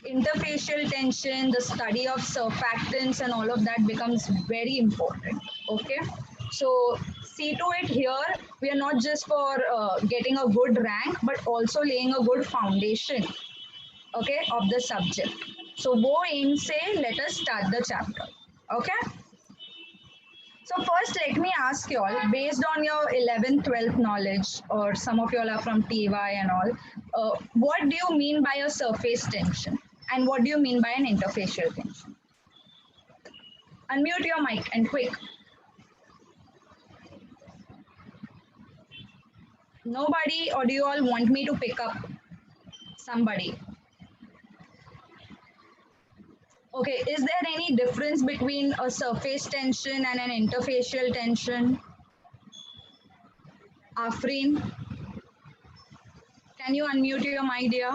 interfacial tension, the study of surfactants and all of that becomes very important. Okay. So see to it here, we are not just for getting a good rank, but also laying a good foundation, okay, of the subject. So wo in say, let us start the chapter. Okay. So first, let me ask you all, based on your 11th, 12th knowledge, or some of you all are from TY and all, what do you mean by a surface tension? And what do you mean by an interfacial tension? Unmute your mic and quick. Nobody, or do you all want me to pick up somebody? Okay, is there any difference between a surface tension and an interfacial tension? Afreen, can you unmute your mic, dear?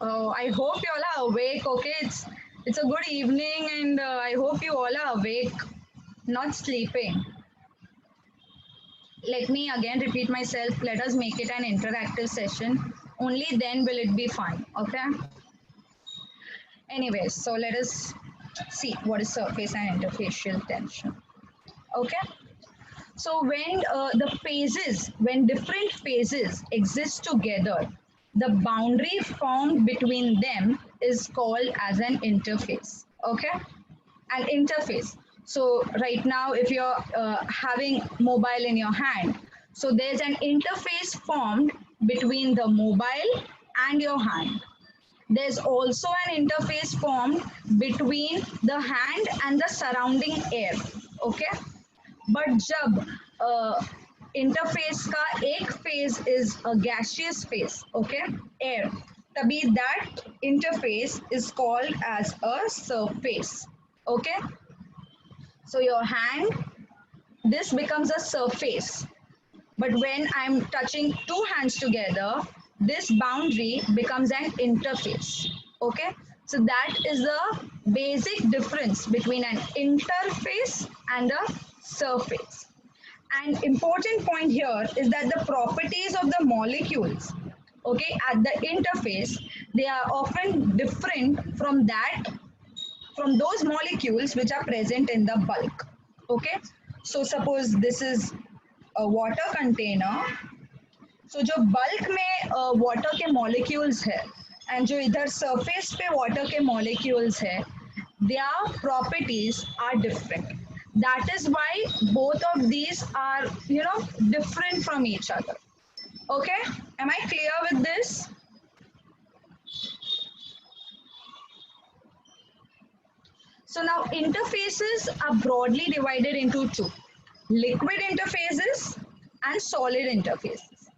Oh, I hope you all are awake. Okay, it's a good evening, and I hope you all are awake, not sleeping. Let me again repeat myself. Let us make it an interactive session. Only then will it be fun. Okay. Anyways, so let us see what is surface and interfacial tension. Okay. So when different phases exist together, the boundary formed between them is called as an interface. Okay, an interface. So right now, if you're having mobile in your hand, so there's an interface formed between the mobile and your hand. There's also an interface formed between the hand and the surrounding air. Okay, but जब interface का एक phase is a gaseous phase, okay, air, तभी that interface is called as a surface. Okay, so your hand, this becomes a surface, but when I'm touching two hands together, this boundary becomes an interface. Okay, so that is the basic difference between an interface and a surface. An important point here is that the properties of the molecules, okay, at the interface, they are often different from those molecules which are present in the bulk. Okay, so suppose this is a water container. So जो bulk में water के molecules है and जो इधर surface पे water के molecules है, their properties are different. That is why both of these are, different from each other. Okay, am I clear with this? So now interfaces are broadly divided into two: liquid interfaces and solid interfaces.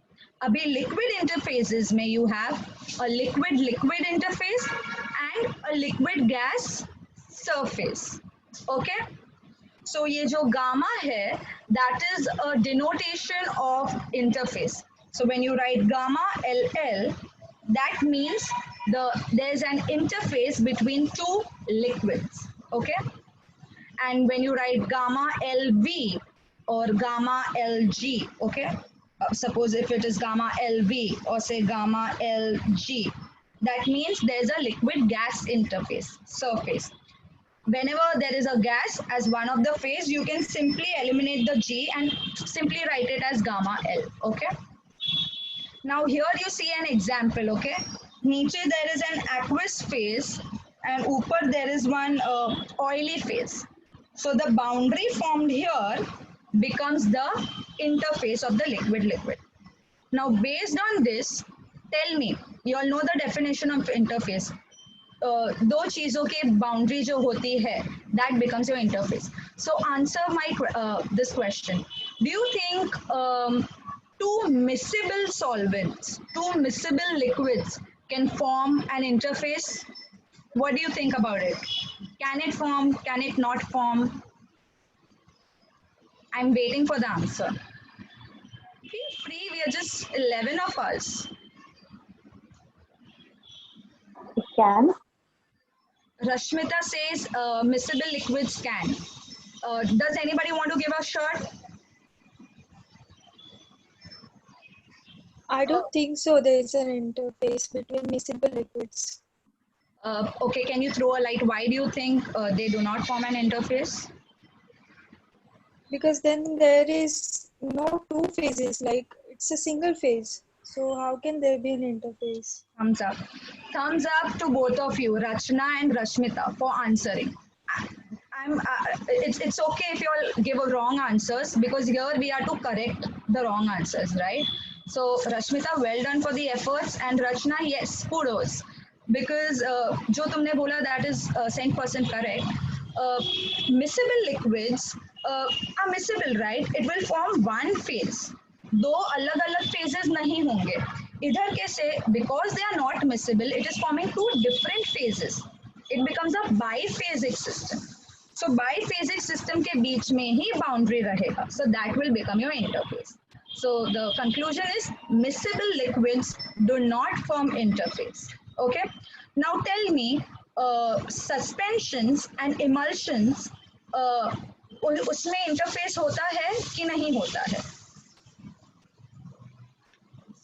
अभी liquid interfaces में you have a liquid-liquid interface and a liquid gas surface. Okay? So ये जो gamma है, that is a denotation of interface. So when you write gamma LL, that means there's an interface between two liquids. Okay? And when you write gamma LV or gamma LG, okay? Suppose if it is gamma LV or say gamma LG, that means there's a liquid gas interface surface. Whenever there is a gas as one of the phase, you can simply eliminate the G and simply write it as gamma L. Okay. Now here you see an example. Okay. Niche there is an aqueous phase and upar there is one oily phase. So the boundary formed here becomes the interface of the liquid-liquid. Now based on this, tell me, you all know the definition of interface. दो चीजों के boundary जो होती है, that becomes your interface. So answer this question. Do you think two miscible solvents, two miscible liquids can form an interface? What do you think about it? Can it form? Can it not form? I'm waiting for the answer. Feel free, we are just 11 of us. It can. Rashmita says miscible liquids can. Does anybody want to give a shot? I don't think so. There is an interface between miscible liquids. Okay, can you throw a light? Why do you think they do not form an interface? Because then there is no two phases, like it's a single phase. So how can there be an interface? Thumbs up. Thumbs up to both of you, Rachna and Rashmita, for answering. It's okay if you all give a wrong answers because here we are to correct the wrong answers, right? So Rashmita, well done for the efforts, and Rachna, yes, kudos, because जो तुमने बोला that is 100% correct. Miscible liquids are miscible, right? It will form one phase. दो अलग अलग phases नहीं होंगे. इधर कैसे? Because they are not miscible, it is forming two different phases. It becomes a biphasic system. So biphasic system के बीच में ही boundary रहेगा. So that will become your interface. So the conclusion is miscible liquids do not form interface. Okay. Now tell me, suspensions and emulsions उसमें interface होता है कि नहीं होता है?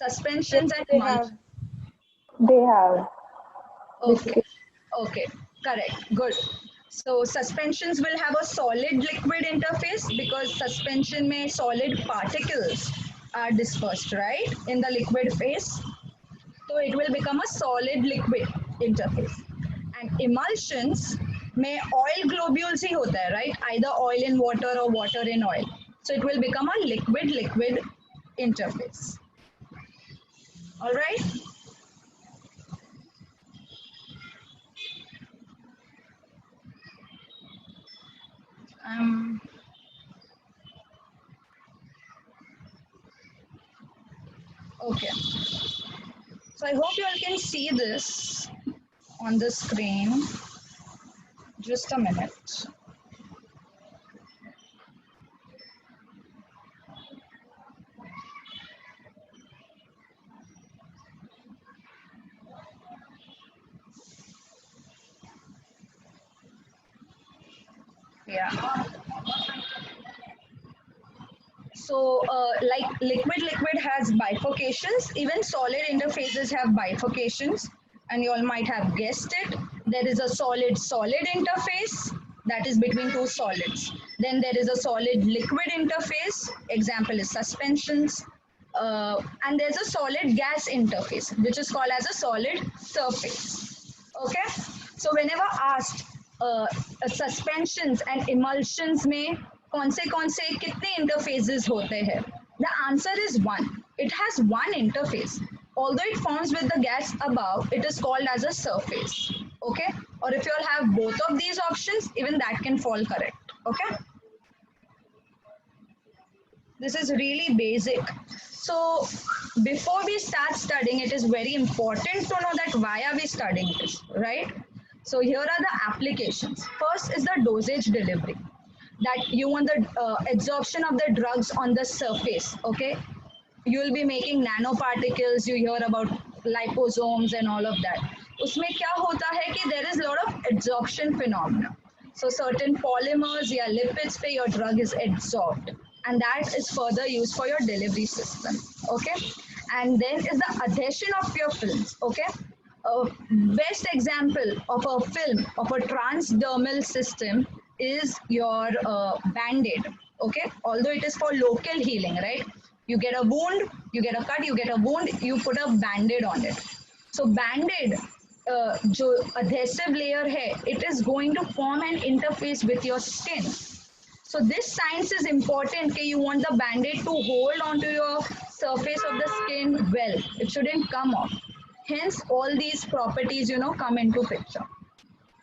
Suspensions and They emulsions. have. They have. Okay. Okay. Correct. Good. So suspensions will have a solid liquid interface because suspension may solid particles are dispersed, right, in the liquid phase. So it will become a solid liquid interface. And emulsions may oil globules ही होता है, right? Either oil in water or water in oil. So it will become a liquid-liquid interface. All right. Um, okay. So I hope you all can see this on the screen. Just a minute. Yeah. So like liquid has bifurcations, even solid interfaces have bifurcations, and you all might have guessed it. There is a solid interface that is between two solids. Then there is a solid liquid interface, example is suspensions. And there's a solid gas interface, which is called as a solid surface. Okay, so whenever asked suspensions and emulsions में कौन से कितने interfaces होते हैं, the answer is one. It has one interface. Although it forms with the gas above, it is called as a surface. Okay, or if you all have both of these options, even that can fall correct. Okay, this is really basic. So before we start studying, it is very important to know that why are we studying this, right? So here are the applications. First is the dosage delivery, that you want the absorption of the drugs on the surface. Okay, you will be making nanoparticles. You hear about liposomes and all of that. उसमें क्या होता है कि there is a lot of absorption phenomena. So certain polymers या lipids पे your drug is absorbed, and that is further used for your delivery system. Okay, and then is the adhesion of your films. Okay, a best example of a film of a transdermal system is your band-aid. Okay, although it is for local healing, right? You get a wound, you get a cut, you get a wound, you put a band-aid on it. So band-aid जो adhesive layer है, it is going to form an interface with your skin. So this science is important that you want the band-aid to hold onto your surface of the skin well. It shouldn't come off. Hence, all these properties, come into picture.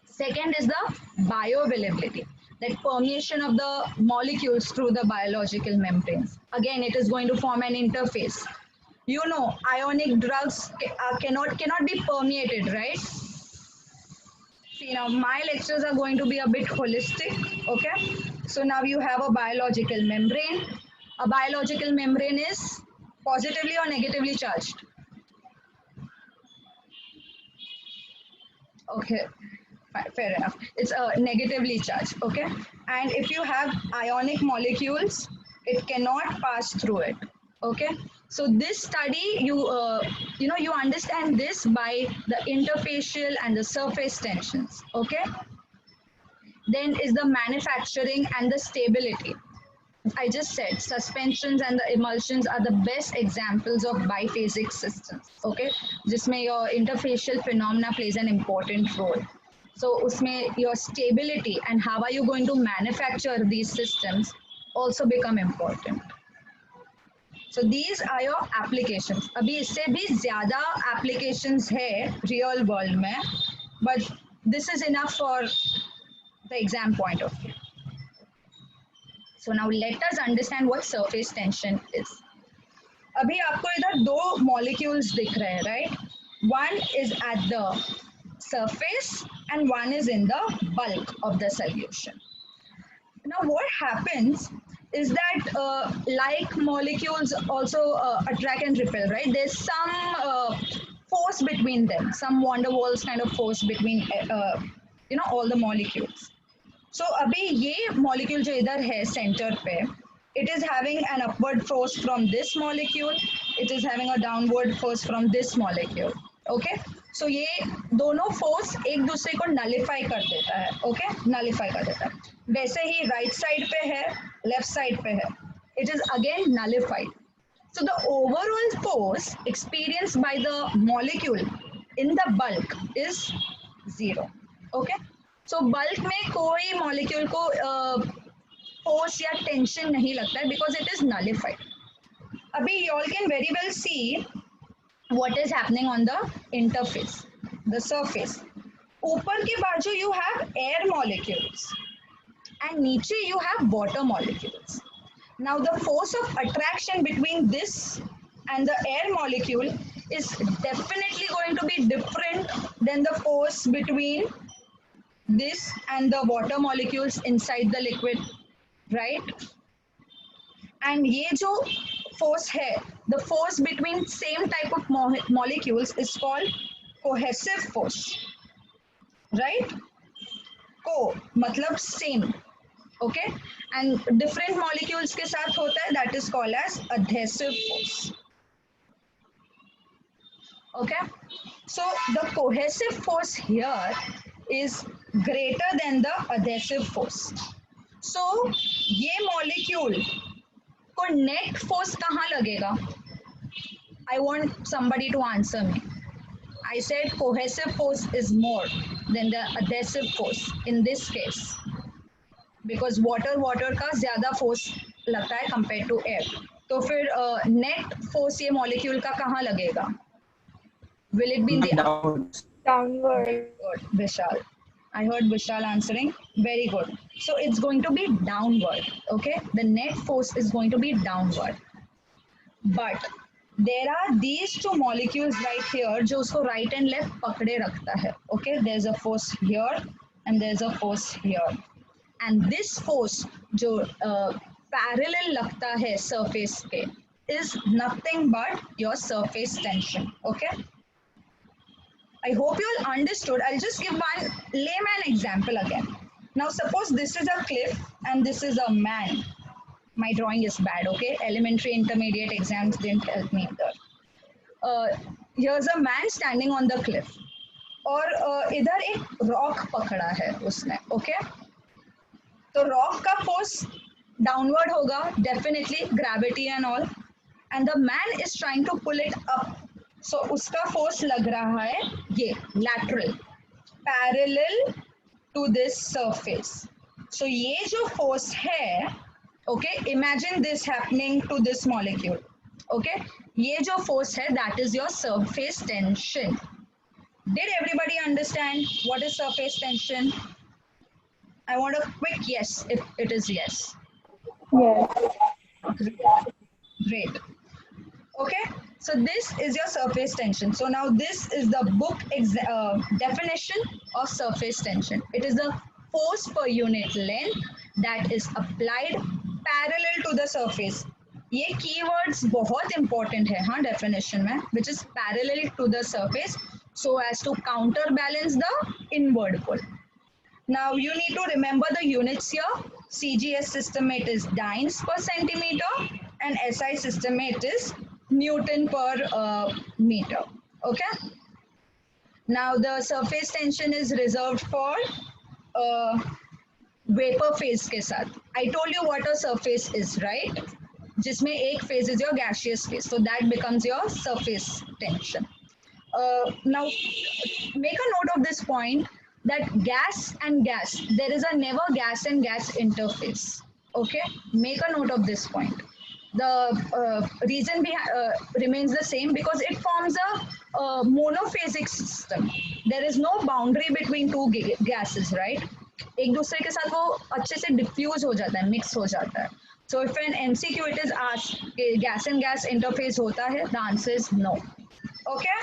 Second is the bioavailability, that permeation of the molecules through the biological membranes. Again, it is going to form an interface. Ionic drugs cannot be permeated, right? See, now my lectures are going to be a bit holistic, okay? So now you have a biological membrane. A biological membrane is positively or negatively charged? Okay, fair enough. It's negatively charged, okay? And if you have ionic molecules, it cannot pass through it, okay? So this study, you understand this by the interfacial and the surface tensions. Okay. Then is the manufacturing and the stability. I just said suspensions and the emulsions are the best examples of biphasic systems. Okay, जिसमें your interfacial phenomena plays an important role. So उसमें your stability and how are you going to manufacture these systems also become important. So these are your applications. अभी इससे भी ज़्यादा applications है real world में, but this is enough for the exam point of view. So now let us understand what surface tension is. अभी आपको इधर दो molecules दिख रहे हैं, right? One is at the surface and one is in the bulk of the solution. Now what happens is that like molecules also attract and repel, right? There's some force between them, some van der Waals kind of force between all the molecules. So अभी ये molecule जो इधर है center पे, it is having an upward force from this molecule, it is having a downward force from this molecule. Okay, so ये दोनों force एक दूसरे को nullify कर देता है. Okay, nullify कर देता है. वैसे ही right side पे है, left side पे है, it is again nullified. So the overall force experienced by the molecule in the bulk is 0. Okay. So bulk में कोई molecule को force या tension नहीं लगता है because it is nullified. अभी you all can very well see what is happening on the interface, the surface. ऊपर के बाजू you have air molecules and नीचे you have water molecules. Now the force of attraction between this and the air molecule is definitely going to be different than the force between this and the water molecules inside the liquid, right? And ये जो force है, the force between same type of molecules is called cohesive force, right? Co मतलब same, okay? And different molecules के साथ होता है, that is called as adhesive force. Okay, so the cohesive force here is greater than the adhesive force. So ये molecule को net force कहाँ लगेगा? I want somebody to answer me. I said cohesive force is more than the adhesive force in this case because water का ज़्यादा force लगता है compared to air. तो फिर net force ये molecule का कहाँ लगेगा? Will it be in the downward? Very good, Vishal. I heard Vishal answering. Very good. So it's going to be downward. Okay, the net force is going to be downward. But there are these two molecules right here, जो उसको right and left पकड़े रखता है. Okay, there's a force here and there's a force here. And this force जो parallel लगता है surface पे is nothing but your surface tension. Okay. I hope you all understood. I'll just give one layman example again. Now suppose this is a cliff and this is a man. My drawing is bad, okay? Elementary, intermediate exams didn't help me either. Here's a man standing on the cliff. और इधर एक rock पकड़ा है उसने, okay? तो rock का force downward होगा, definitely, gravity and all. And the man is trying to pull it up. So उसका force लग रहा है ये lateral, parallel to this surface. So ये जो force है, okay, imagine this happening to this molecule. Okay, ये जो force है, that is your surface tension. Did everybody understand what is surface tension? I want a quick yes if it is yes. Yes. Great. Okay, so this is your surface tension. So now this is the book definition of surface tension. It is the force per unit length that is applied parallel to the surface. ये keywords बहुत important है हाँ definition में, which is parallel to the surface so as to counterbalance the inward pull. Now you need to remember the units here. CGS system it is dynes per centimeter and SI system it is Newton per meter. Okay. Now the surface tension is reserved for vapour phase के साथ. I told you what a surface is, right? जिसमें एक phase is your gaseous phase, so that becomes your surface tension. Now make a note of this point, that gas and gas, there is a never gas and gas interface. Okay, make a note of this point. The reason remains the same because it forms a monophasic system. There is no boundary between two gases, right? एक दूसरे के साथ वो अच्छे से diffuse हो जाता है, मिक्स हो जाता है. So if an MCQ it is asked gas and gas interface होता है, the answer is no. Okay,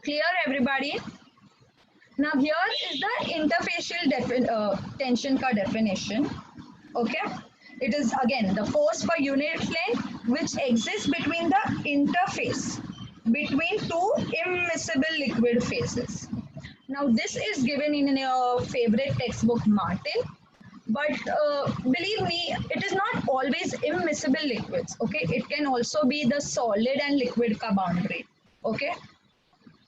clear everybody? Now here is the interfacial tension ka definition. Okay, it is again the force per unit length which exists between the interface between two immiscible liquid phases. Now this is given in your favorite textbook Martin, but believe me, it is not always immiscible liquids. Okay, it can also be the solid and liquid ka boundary. Okay,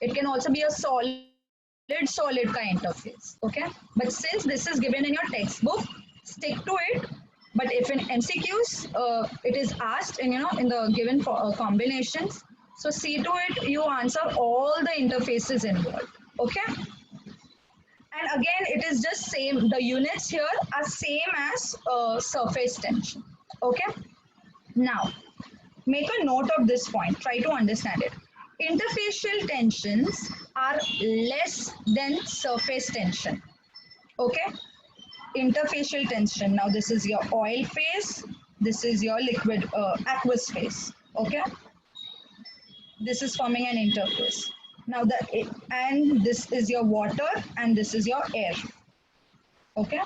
it can also be a solid ka interface. Okay, but since this is given in your textbook, stick to it. But if in MCQs it is asked in in the given combinations, so see to it you answer all the interfaces involved. Okay, and again it is just same, the units here are same as surface tension. Okay, now make a note of this point, try to understand it. Interfacial tensions are less than surface tension. Okay, interfacial tension, now this is your oil phase, this is your liquid aqueous phase. Okay, this is forming an interface. Now and this is your water and this is your air. Okay,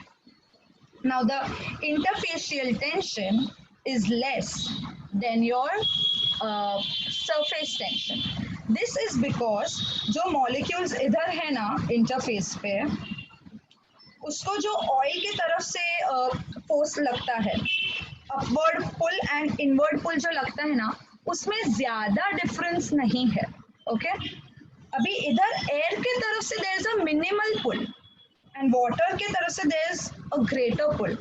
now the interfacial tension is less than your surface tension. This is because जो molecules इधर है ना interface पे, उसको जो oil की तरफ से फोर्स लगता है, अपवर्ड पुल एंड इनवर्ड पुल जो लगता है ना, उसमें ज्यादा डिफरेंस नहीं है. ओके, अभी इधर एयर की तरफ से there is a minimal pull and water की तरफ से there is a greater pull.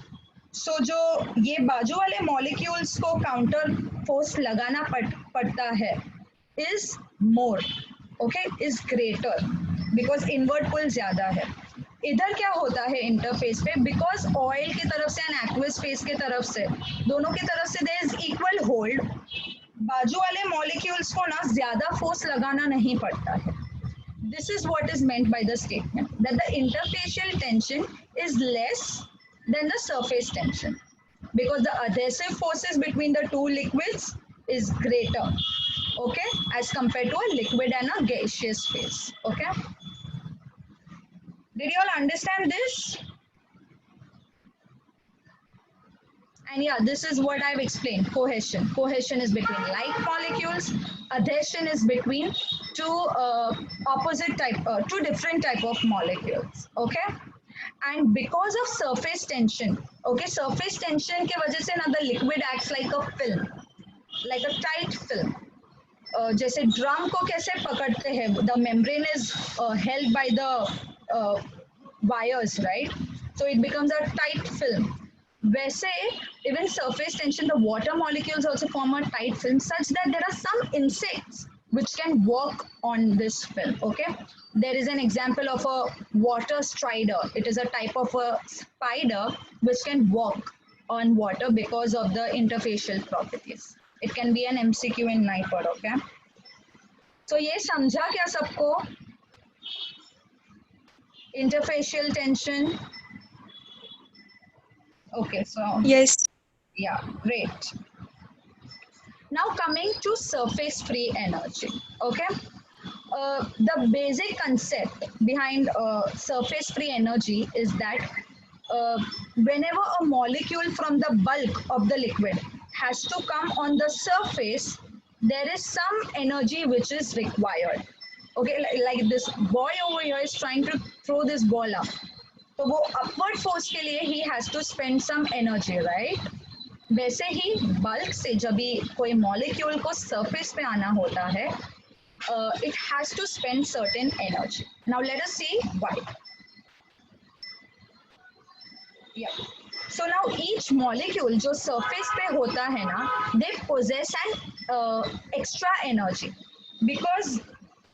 So जो ये बाजू वाले मॉलिक्यूल्स को काउंटर फोर्स लगाना पड़ता है is more. Okay, is greater because inward pull ज्यादा है. इधर क्या होता है इंटरफेस पे, बिकॉज ऑयल की तरफ से एंड एक्वस फेस की तरफ से, दोनों की तरफ से देयर इज इक्वल होल्ड, बाजू वाले मॉलिक्यूल्स को ना ज्यादा फोर्स लगाना नहीं पड़ता है. This is what is meant by the statement that the interfacial tension is less than the surface tension because the adhesive forces between the two liquids is greater, okay, as compared to a liquid and a gaseous phase. Okay, did you all understand this? And yeah, this is what I've explained. Cohesion. Cohesion is between like molecules. Adhesion is between two two different type of molecules. Okay. And because of surface tension, okay, surface tension के वजह से ना the liquid acts like a film, like a tight film. जैसे drum को कैसे पकड़ते हैं, the membrane is held by the wires, right? So it becomes a tight film. वैसे even surface tension, the water molecules also form a tight film such that there are some insects which can walk on this film. Okay, there is an example of a water strider. It is a type of a spider which can walk on water because of the interfacial properties. It can be an MCQ in NIPER. Okay, so ये समझा क्या सबको? Interfacial tension. Okay, so Yes. yeah, great. Now coming to surface free energy. Okay, the basic concept behind surface free energy is that whenever a molecule from the bulk of the liquid has to come on the surface, there is some energy which is required. Okay, like this boy over here is trying to throw this ball up. तो वो upward force के लिए he has to spend some energy, right? वैसे ही bulk से जब भी कोई molecule को सरफेस पे आना होता है, it has to spend certain energy. Now let us see why. Yeah. So now each molecule जो surface पे होता है ना, they possess an extra energy because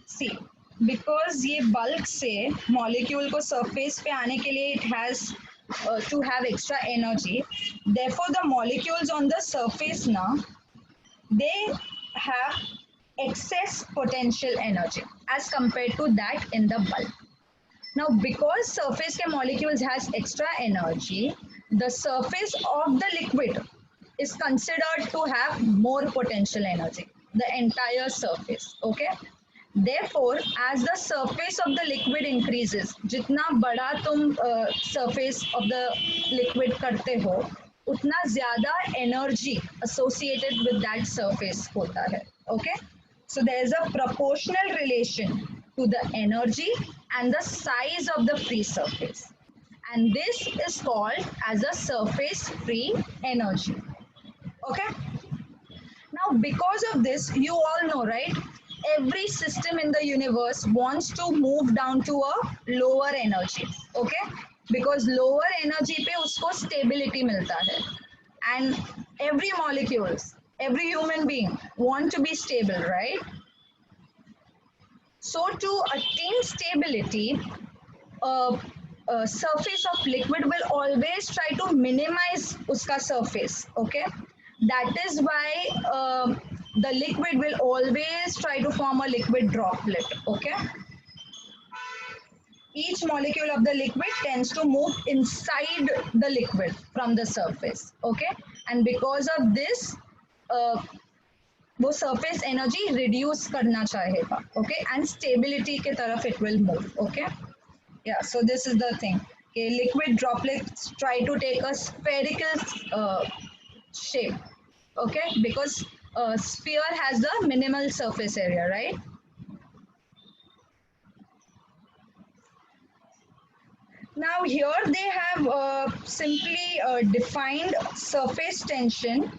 see, because ये bulk से molecule को surface पे आने के लिए it has to have extra energy. Therefore the molecules on the surface now they have excess potential energy as compared to that in the bulk. Now, because surface के molecules has extra energy, the surface of the liquid is considered to have more potential energy. The entire surface, okay? Therefore, as the surface of the liquid increases, जितना बड़ा तुम surface of the liquid करते हो, उतना ज़्यादा energy associated with that surface होता है, okay? So there is a proportional relation to the energy and the size of the free surface. And this is called as a surface free energy. Okay? Now, because of this, you all know, right? Every system in the universe wants to move down to a lower energy. Okay? Because lower energy पे उसको stability मिलता है. And every molecules, every human being want to be stable, right? So to attain stability, surface of liquid will always try to minimize uska surface. Okay, that is why the liquid will always try to form a liquid droplet. Okay, each molecule of the liquid tends to move inside the liquid from the surface. Okay, and because of this, वो surface energy reduce करना चाहेगा, okay, and stability के तरफ it will move, okay. या so this is the thing कि liquid droplets try to take a spherical shape, okay, because sphere has the minimal surface area, right? Now here they have simply defined surface tension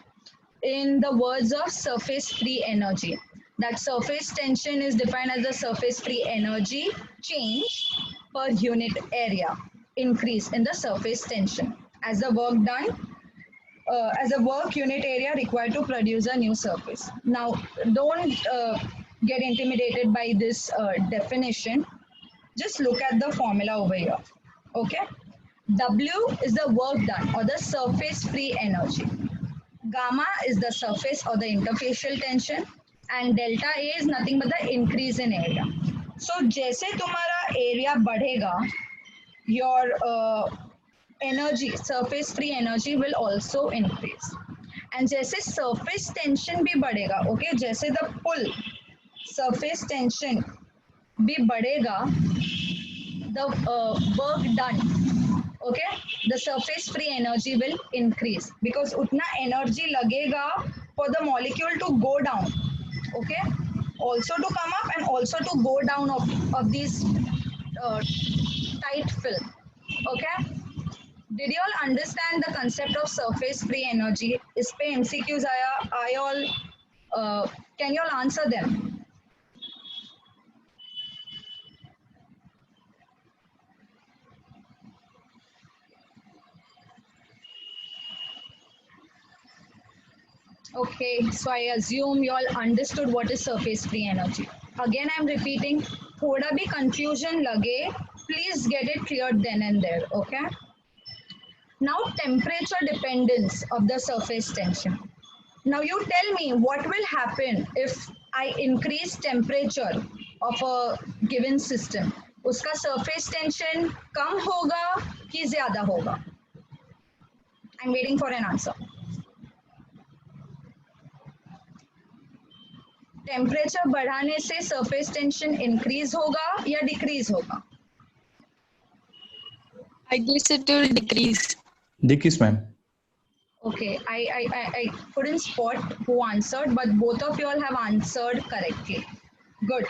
in the words of surface free energy. That surface tension is defined as the surface free energy change per unit area increase in the surface tension as the work done as a work unit area required to produce a new surface. Now don't get intimidated by this definition. Just look at the formula over here. Okay, W is the work done or the surface free energy. Gamma is the surface or the interfacial tension and delta A is nothing but the increase in area. So जैसे तुम्हारा area बढ़ेगा, your energy, surface free energy will also increase. And जैसे surface tension भी बढ़ेगा, okay, जैसे the pull surface tension भी बढ़ेगा, the work done, okay, the surface free energy will increase because utna energy lagega for the molecule to go down, okay, also to come up and also to go down of these tight film, okay. Did you all understand the concept of surface free energy? Is pe MCQs aaya, I all can you all answer them? Okay, so I assume you all understood what is surface free energy. Again, I'm repeating, thoda bhi confusion lage, please get it cleared then and there, okay? Now, temperature dependence of the surface tension. Now, you tell me what will happen if I increase temperature of a given system. Uska surface tension kam hoga ki zyada hoga? I'm waiting for an answer. Temperature बढ़ाने से surface tension increase होगा या decrease होगा? I guess it will decrease. Decrease, ma'am. Okay, I couldn't spot who answered, but both of you all have answered correctly. Good.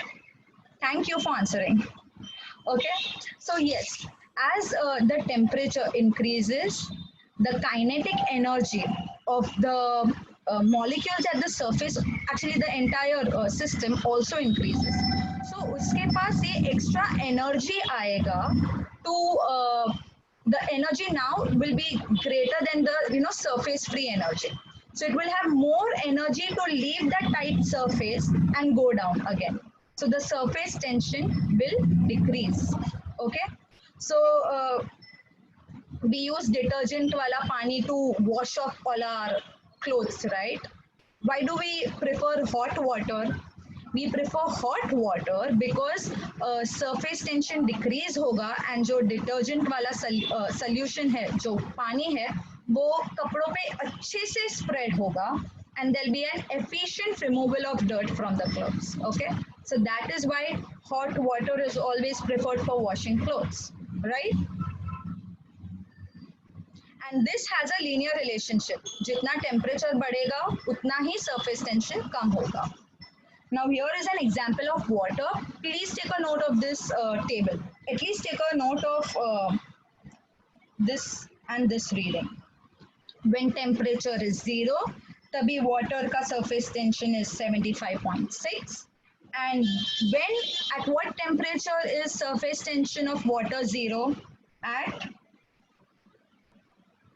Thank you for answering. Okay, so yes, as the temperature increases, the kinetic energy of the molecules at the surface, actually the entire system also increases. So उसके पास ये extra energy आएगा to the energy now will be greater than the surface free energy. So it will have more energy to leave that tight surface and go down again. So the surface tension will decrease. Okay. So we use detergent wala pani to wash off all our clothes, right? Why do we prefer hot water? We prefer hot water because surface tension decrease होगा and जो detergent वाला solution है, जो पानी है, वो कपड़ों पे अच्छे से spread होगा and there'll be an efficient removal of dirt from the clothes. Okay, so that is why hot water is always preferred for washing clothes, right? And this has a linear relationship. जितना temperature बढ़ेगा उतना ही surface tension कम होगा. Now here is an example of water. Please take a note of this table. At least take a note of this and this reading. When temperature is 0, तभी water का surface tension is 75.6. And when at what temperature is surface tension of water 0? At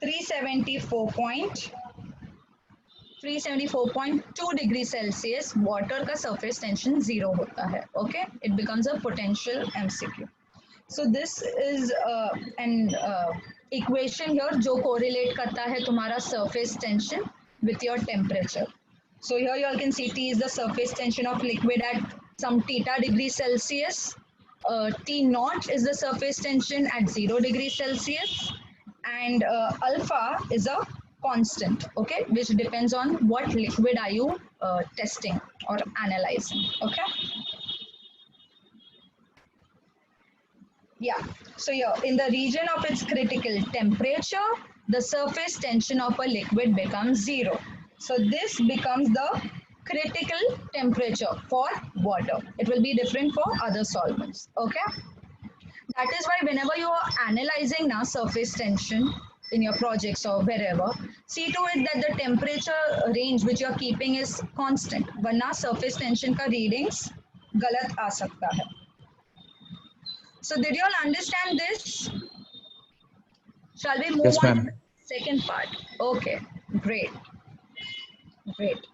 374.2 degree Celsius, water का surface tension 0 होता है. Okay, it becomes a potential MCQ. So this is an equation here जो correlate करता है तुम्हारा surface tension with your temperature. So here you all can see T is the surface tension of liquid at some theta degree Celsius. T naught is the surface tension at 0 degree Celsius. And alpha is a constant, okay, which depends on what liquid are you testing or analyzing. Okay. Yeah, so here in the region of its critical temperature, the surface tension of a liquid becomes 0. So this becomes the critical temperature for water. It will be different for other solvents. Okay. That is why whenever you are analyzing now surface tension in your projects or wherever, see to it that the temperature range which you are keeping is constant. वरना surface tension का readings गलत आ सकता है. So did you all understand this? Shall we move Yes, on to ma'am. the second part? Okay, great. Great.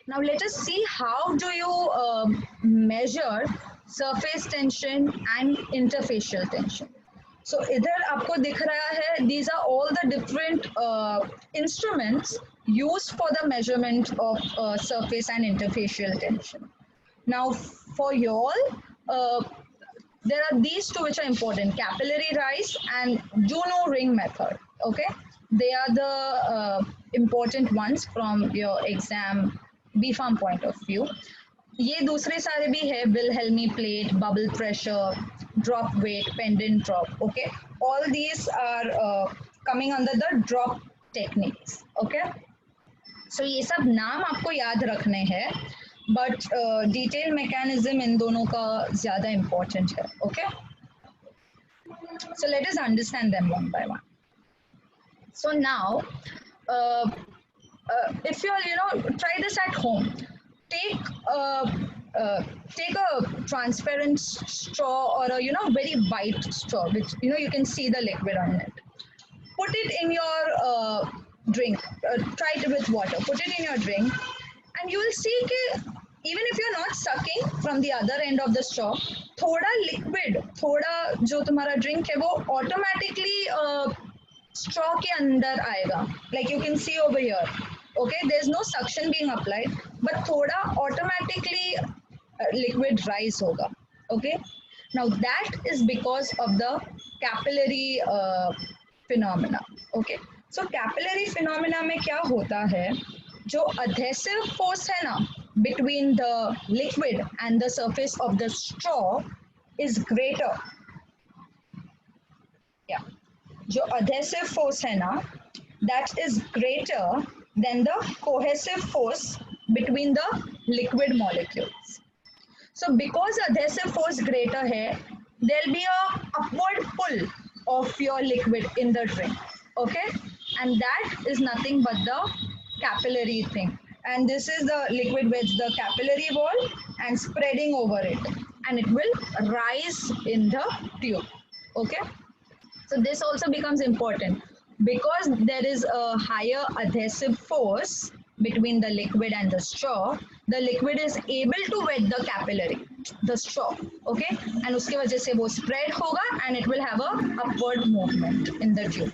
Now let us see how do you measure surface tension and interfacial tension. So इधर आपको दिख रहा है, these are all the different instruments used for the measurement of surface and interfacial tension. Now for you all, there are these two which are important: capillary rise and Juno ring method. Okay, they are the important ones from your exam B.Pharm point of view. ये दूसरे सारे भी है, Wilhelmy plate, bubble pressure, drop weight, pendant drop. Okay, all these are coming under the drop techniques. Okay, so ये सब नाम आपको याद रखने हैं, but detail mechanism इन दोनों का ज़्यादा important है. Okay, so let us understand them one by one. So now, if you try this at home, take a transparent straw or a very white straw which you can see the liquid on it. Put it in your drink. Try it with water. Put it in your drink, and you will see that even if you're not sucking from the other end of the straw, थोड़ा liquid, थोड़ा जो तुम्हारा drink है वो automatically straw के अंदर आएगा. Like you can see over here. Okay, there's no suction being applied, but थोड़ा automatically liquid rise होगा. Okay, now that is because of the capillary phenomena. Okay, so capillary phenomena में क्या होता है, जो adhesive force है ना between the liquid and the surface of the straw is greater. Yeah, जो adhesive force है ना, that is greater than the cohesive force between the liquid molecules. So because adhesive force greater है, there'll be a upward pull of your liquid in the drink. Okay, and that is nothing but the capillary thing. And this is the liquid with the capillary wall and spreading over it, and it will rise in the tube. Okay, so this also becomes important because there is a higher adhesive force between the liquid and the straw. The liquid is able to wet the capillary, the straw. Okay, and उसके वजह से वो spread होगा and it will have a upward movement in the tube.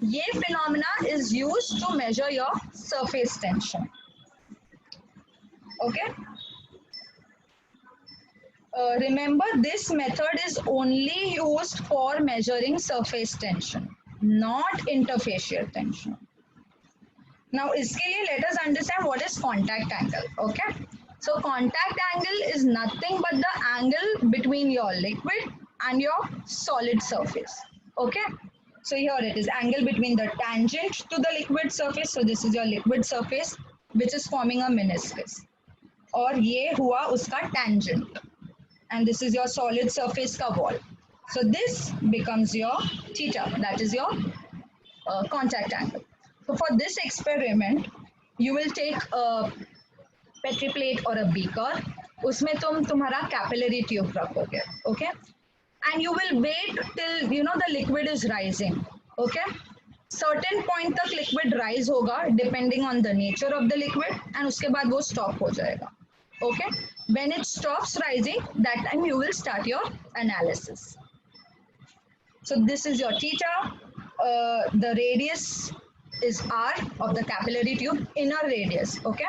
ये phenomena is used to measure your surface tension. Okay. Remember, this method is only used for measuring surface tension, not interfacial tension. Now, इसके लिए let us understand what is contact angle. Okay, so contact angle is nothing but the angle between your liquid and your solid surface. Okay, so here it is, angle between the tangent to the liquid surface. So this is your liquid surface which is forming a meniscus, और ये हुआ उसका tangent, and this is your solid surface ka wall. So this becomes your theta, that is your contact angle. So for this experiment, you will take a petri plate or a beaker, उसमें तुम्हारा capillary tube रखोगे, okay? And you will wait till the liquid is rising, okay? Certain point तक liquid rise होगा depending on the nature of the liquid, and उसके बाद वो stop हो जाएगा, okay? When it stops rising, that time you will start your analysis. So this is your theta. The radius is r of the capillary tube, inner radius, okay?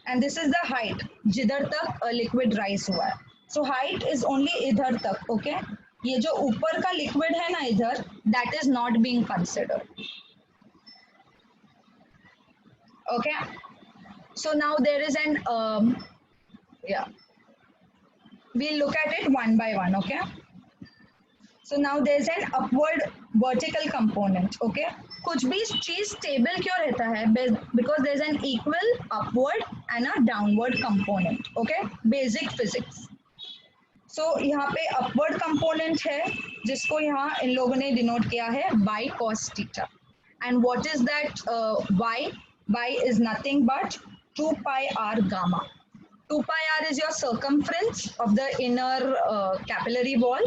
And this is the height, जिधर तक liquid rise हुआ है. So height is only इधर तक, okay? ये जो ऊपर का liquid है ना इधर, that is not being considered. Okay? So now there is an we'll look at it one by one, okay? So now there's an upward vertical component, okay? कुछ भी चीज stable क्यों रहता है? Because there's an equal upward and a downward component, okay? Basic physics. So यहाँ पे upward component है जिसको यहाँ इन लोगों ने denote किया है by cos theta. And what is that y? Y is nothing but 2 pi r gamma. 2 pi r is your circumference of the inner capillary wall,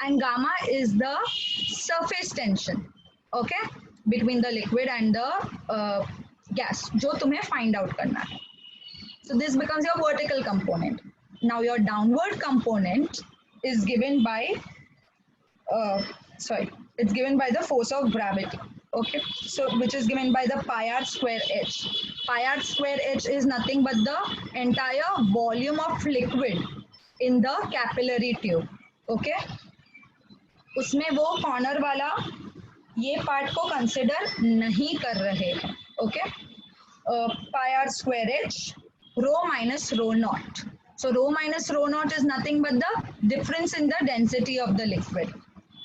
and gamma is the surface tension, okay, between the liquid and the gas, जो तुम्हें find out करना है. So this becomes your vertical component. Now your downward component is given by it's given by the force of gravity, okay? So which is given by the pi r square h. Pi r square h is nothing but the entire volume of liquid in the capillary tube, okay? उसमें वो corner वाला ये part को consider नहीं कर रहे हैं, okay? Pi r square h rho minus rho naught. So rho minus rho naught is nothing but the difference in the density of the liquid,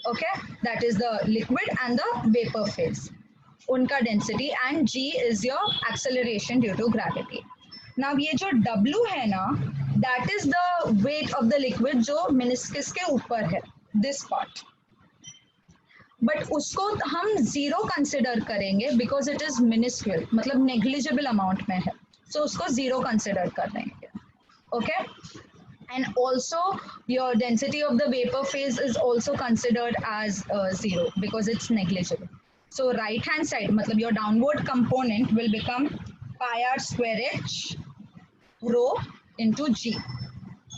okay? That is the liquid and the vapor phase, उनका density, and g is your acceleration due to gravity. Now ये जो W है ना, that is the weight of the liquid जो meniscus के ऊपर है, this part. But उसको हम zero consider करेंगे because it is minuscule, मतलब negligible amount में है. So उसको zero consider कर देंगे. Okay, and also your density of the vapor phase is also considered as 0 because it's negligible. So right hand side, matlab your downward component will become pi r square h rho into g,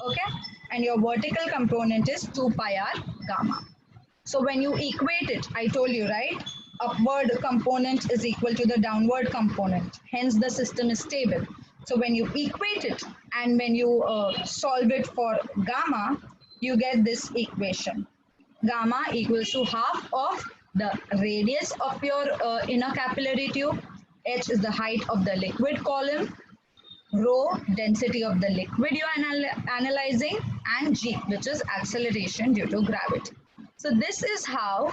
okay, and your vertical component is 2 pi r gamma. So when you equate it, I told you, right, upward component is equal to the downward component, hence the system is stable. So when you equate it and when you solve it for gamma, you get this equation. Gamma equals to half of the radius of your inner capillary tube, h is the height of the liquid column, rho density of the liquid you are analyzing, and g, which is acceleration due to gravity. So this is how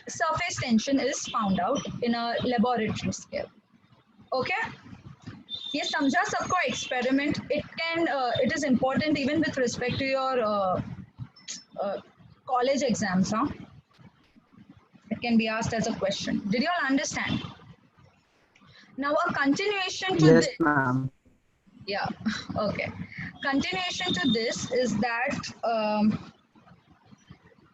surface tension is found out in a laboratory scale. Okay? ये समझा सबको experiment. It is important even with respect to your college exams, huh? can be asked as a question. Did you all understand? Now a continuation to Yes, this, ma'am. yeah, okay. Continuation to this is that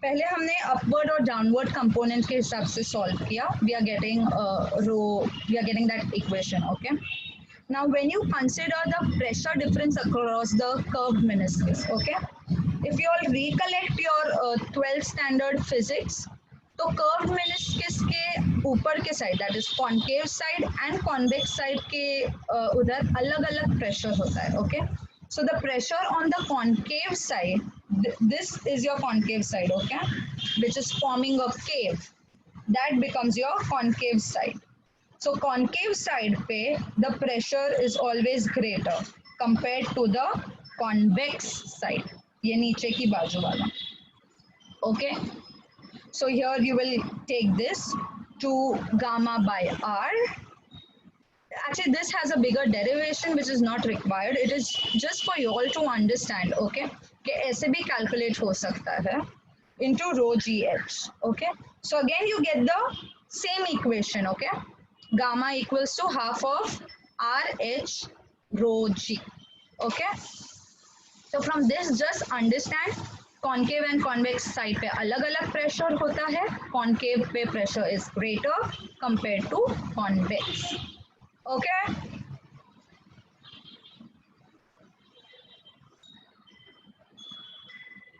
पहले हमने upward और downward component के हिसाब से solve किया. We are getting that equation, okay? Now, when you consider the pressure difference across the curved meniscus, okay? If you all recollect your 12th standard physics, तो curved meniscus के ऊपर के side that is concave side and convex side के उधर अलग अलग pressure होता है okay so the pressure on the concave side this is your concave side okay which is forming a cave that becomes your concave side so concave side पे the pressure is always greater compared to the convex side ये नीचे की बाजू वाला okay So here you will take this to gamma by r. Actually, this has a bigger derivation which is not required. It is just for you all to understand, okay? कि ऐसे भी calculate हो सकता है into rho gh, okay? So again you get the same equation, okay? Gamma equals to half of rh rho g, okay? So from this just understand concave and convex side पे अलग अलग pressure होता है concave पे pressure is greater compare to convex okay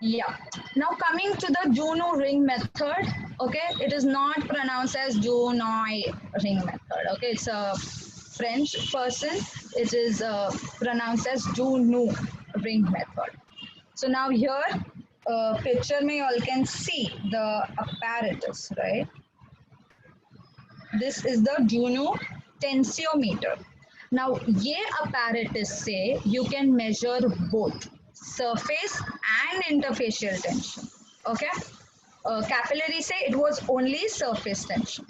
yeah now coming to the Juno ring method okay it is not pronounced as Junoi ring method okay it's a French person it is pronounced as Juno ring method so now here picture में you all can see the apparatus, right? This is the Juno tensiometer. Now, ये apparatus से you can measure both surface and interfacial tension. Okay? Capillary से it was only surface tension.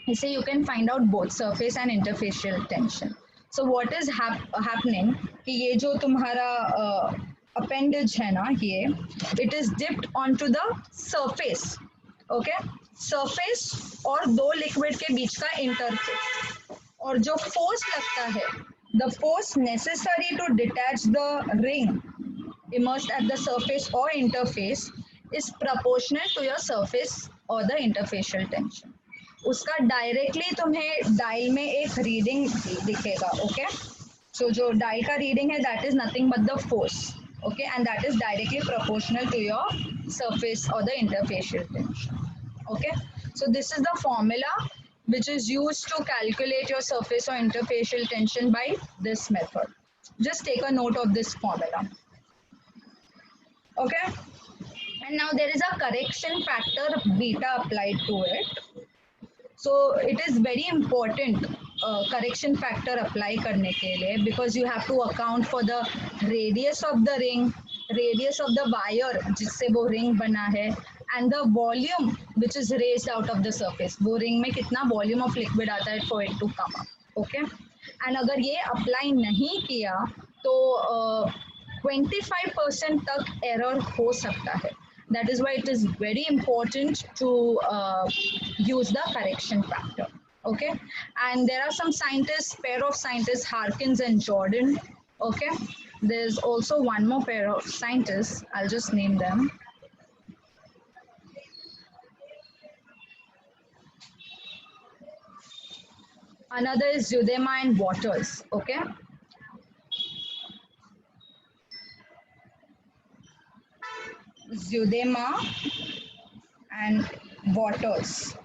इसे you can find out both surface and interfacial tension. So what is happening कि ये जो तुम्हारा appendage है ना ये it is dipped onto the surface okay surface और दो liquid के बीच का interface और जो force लगता है the force necessary to detach the ring immersed at the surface or interface is proportional to your surface or the interfacial tension उसका directly तुम्हें dial में एक reading दिखेगा okay so जो dial का reading है that is nothing but the force okay and that is directly proportional to your surface or the interfacial tension okay so this is the formula which is used to calculate your surface or interfacial tension by this method just take a note of this formula okay and now there is a correction factor beta applied to it so it is very important correction factor apply करने के लिए because you have to account for the radius of the ring, radius of the wire जिससे वो ring बना है and the volume which is raised out of the surface. वो ring में कितना volume of liquid आता है for it to come up, okay? And अगर ये apply नहीं किया तो 25% तक error हो सकता है. That is why it is very important to use the correction factor. Okay, and there are some scientists, pair of scientists, Harkins and Jordan. Okay, there's also one more pair of scientists. I'll just name them. Another is Zudema and Waters. Okay. Zudema and Waters.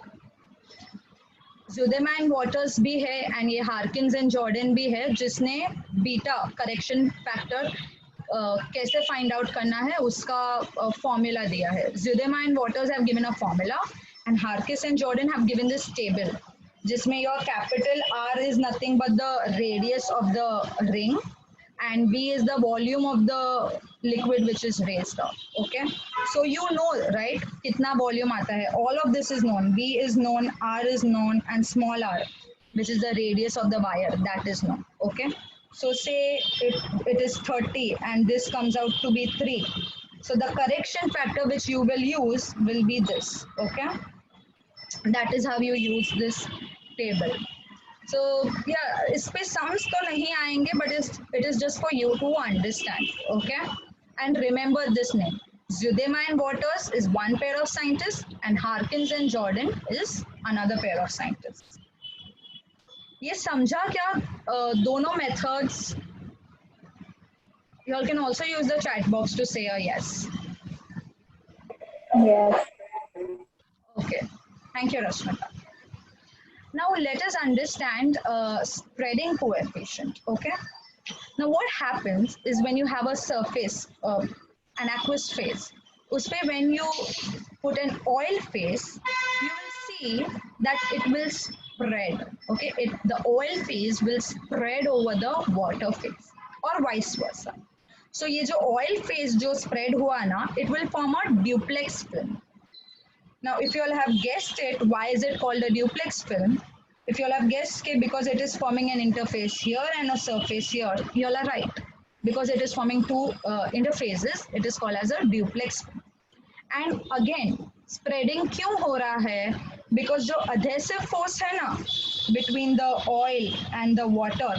Zudema and Waters भी है and ये हार्किन्स and Jordan भी है जिसने beta correction factor कैसे find out करना है उसका फॉर्मूला दिया है Zudema and Waters have given a formula and Harkins and Jordan have given this table जिसमें your capital R is nothing but the radius of the ring and V is the volume of the liquid which is raised up. Okay, so you know, right? कितना volume आता है? All of this is known. V is known, R is known, and small r, which is the radius of the wire, that is known. Okay, so say it is 30, and this comes out to be 3. So the correction factor which you will use will be this. Okay. That is how you use this table. So yeah, इस पे sums तो नहीं आएंगे, but it is just for you to understand. Okay, and remember this name. Zudema and Waters is one pair of scientists, and Harkins and Jordan is another pair of scientists. ये समझा क्या? दोनों methods. You all can also use the chat box to say a yes. Yes. Okay, thank you, Rashmita. Now let us understand spreading coefficient. Okay. Now what happens is when you have a surface, an aqueous phase, uspe when you put an oil phase, you will see that it will spread. Okay, the oil phase will spread over the water phase or vice versa. So ये जो oil phase जो spread हुआ ना, it will form a duplex film. Now, if you all have guessed it, why is it called a duplex film? If you all have guessed it because it is forming an interface here and a surface here, you all are right. Because it is forming two interfaces, it is called as a duplex film. And again, spreading क्यों हो रहा है? Because जो adhesive force है ना between the oil and the water,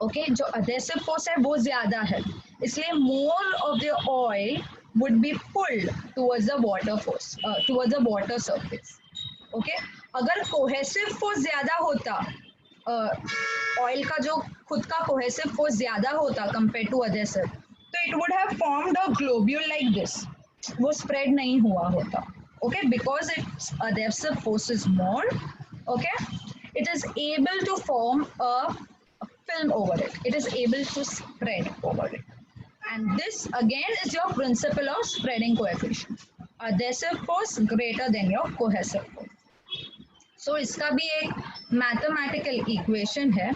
okay, जो adhesive force है वो ज़्यादा है. इसलिए more of the oil would be pulled towards the water force, towards the water surface. Okay, अगर cohesive force ज़्यादा होता, oil का जो खुद का cohesive force ज़्यादा होता compared to adhesive, तो it would have formed a globule like this. वो spread नहीं हुआ होता. Okay, because its adhesive force is more. Okay, it is able to form a film over it. It is able to spread over it. And this again is your principle of spreading coefficient. Adhesive force greater than your cohesive force. So इसका भी एक mathematical equation है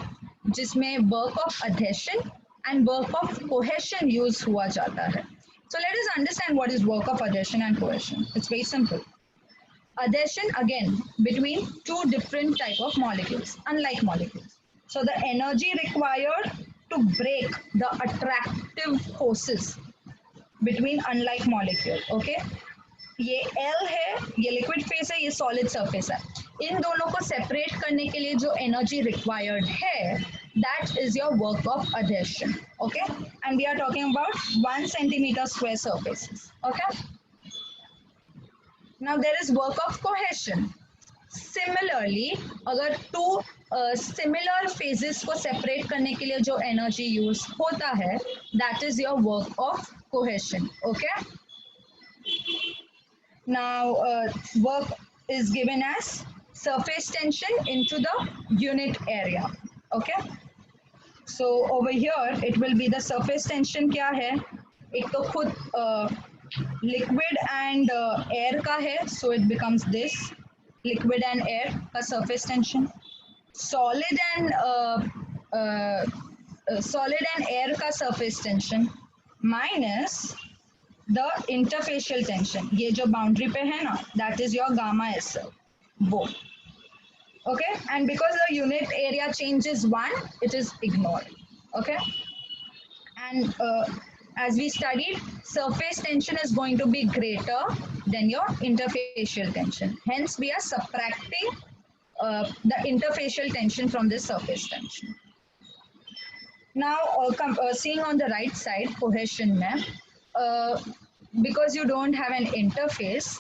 जिसमें work of adhesion and work of cohesion use हुआ जाता है. So let us understand what is work of adhesion and cohesion. It's very simple. Adhesion again between two different type of molecules, unlike molecules. So the energy required to break the attractive forces between unlike molecule, okay? ये L है, ये liquid phase है, ये solid surface है. इन दोनों को separate करने के लिए जो energy required है, that is your work of adhesion, okay? And we are talking about 1 centimeter square surfaces, okay? Now there is work of cohesion. Similarly, अगर two similar phases को separate करने के लिए जो energy use होता है, that is your work of cohesion. Okay. Now work is given as surface tension into the unit area. Okay. So over here it will be the surface tension क्या है? एक तो खुद liquid and air का है, so it becomes this. Liquid and air का surface tension, solid and air का surface tension minus the interfacial tension. ये जो boundary पे है ना, that is your gamma SL. वो. Okay, and because the unit area change is 1, it is ignored. Okay, and as we studied, surface tension is going to be greater than your interfacial tension. Hence, we are subtracting the interfacial tension from this surface tension. Now, seeing on the right side, cohesion mein, because you don't have an interface,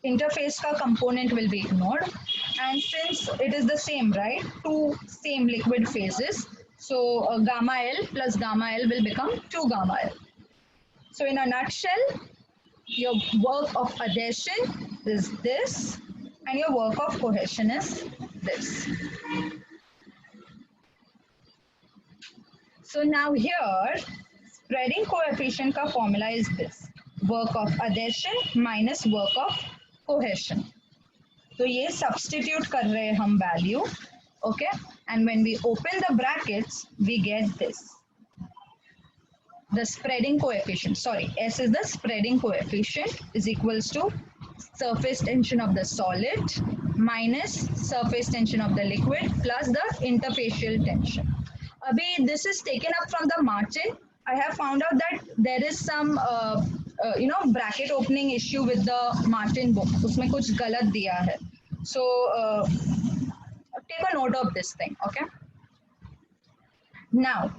interface ka component will be ignored. And since it is the same, right? Two same liquid phases. So gamma L plus gamma L will become 2 gamma L. So in a nutshell, your work of adhesion is this and your work of cohesion is this. So now here, spreading coefficient ka formula is this. Work of adhesion minus work of cohesion. So ये substitute कर रहे हैं हम value. Okay, and when we open the brackets, we get this. The spreading coefficient, sorry, S is the spreading coefficient is equals to surface tension of the solid minus surface tension of the liquid plus the interfacial tension. Abhi, this is taken up from the Martin. I have found out that there is some bracket opening issue with the Martin book. उसमें कुछ गलत दिया है. So take a note of this thing, okay? Now,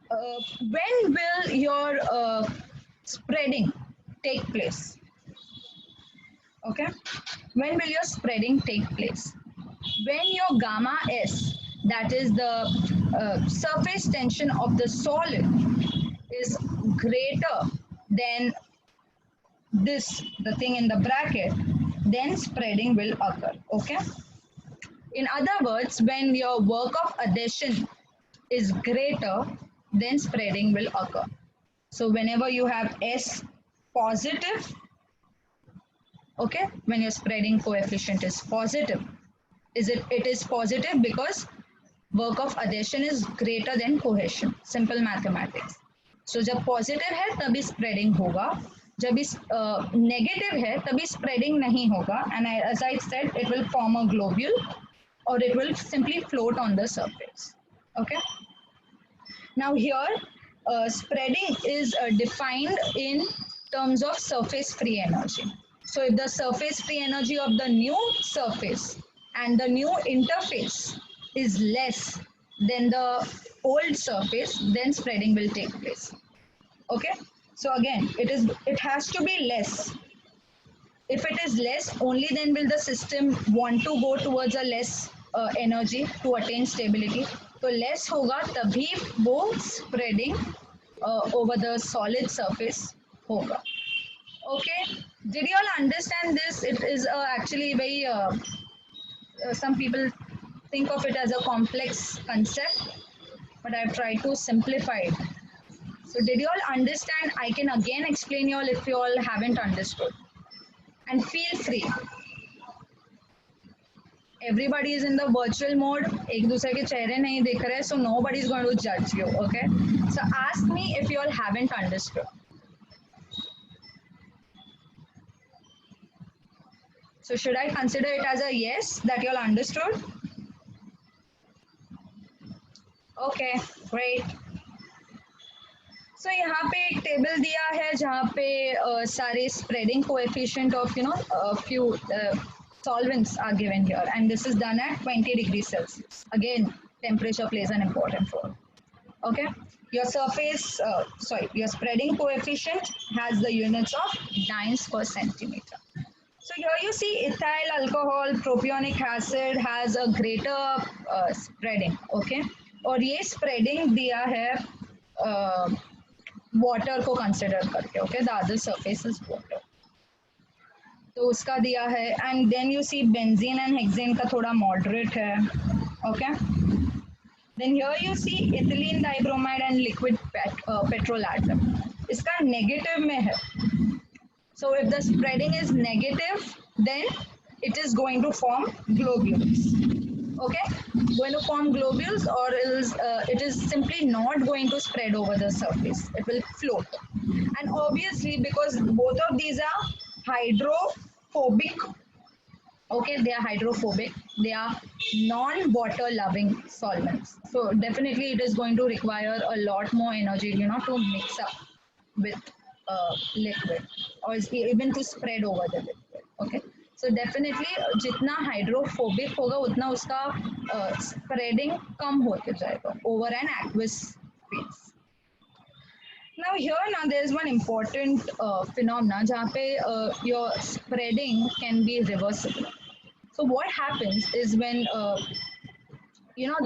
when will your spreading take place? Okay, when will your spreading take place? When your gamma S, that is the surface tension of the solid, is greater than this, the thing in the bracket, then spreading will occur. Okay. In other words, when your work of adhesion is greater, then spreading will occur. So whenever you have S positive, okay, when your spreading coefficient is positive, it is positive because work of adhesion is greater than cohesion. Simple mathematics. So जब positive है तभी spreading होगा, जब इस negative है तभी spreading नहीं होगा, and as I said, it will form a globule or it will simply float on the surface. Okay. Now here, spreading is defined in terms of surface free energy. So if the surface free energy of the new surface and the new interface is less than the old surface, then spreading will take place. Okay. So again, it has to be less. If it is less, only then will the system want to go towards a less energy to attain stability. So less होगा तभी वो spreading over the solid surface होगा. Okay, did you all understand this? It is actually very, some people think of it as a complex concept, but I've tried to simplify it. So did you all understand? I can again explain you all if you all haven't understood. And feel free. Everybody is in the virtual mode. एक दूसरे के चेहरे नहीं देख रहे, so nobody is going to judge you. Okay. So ask me if you all haven't understood. So should I consider it as a yes that you all understood? Okay, great. So यहाँ पे एक table दिया है जहाँ पे सारे spreading coefficient of few solvents are given here, and this is done at 20 degrees Celsius. Again, temperature plays an important role. Okay, your surface, your spreading coefficient has the units of dynes per centimeter. So here you see ethyl alcohol, propionic acid has a greater spreading. Okay, और ये spreading दिया है water को consider करके. Okay, the other surface is water. तो उसका दिया है, and then you see benzene and hexane का थोड़ा moderate है. Okay. Then here you see ethylene dibromide and liquid petrol atom. इसका negative में है. So if the spreading is negative, then it is going to form globules. Okay, going to form globules, or it is simply not going to spread over the surface. It will float. And obviously, because both of these are hydrophobic, okay, they are hydrophobic, they are non-water loving solvents. So definitely it is going to require a lot more energy, to mix up with liquid, or even to spread over the liquid. Okay, so definitely जितना hydrophobic होगा उतना उसका spreading कम होते जाएगा over an aqueous phase. Now here there is one important phenomena जहाँ पे your spreading can be reversible. So what happens is when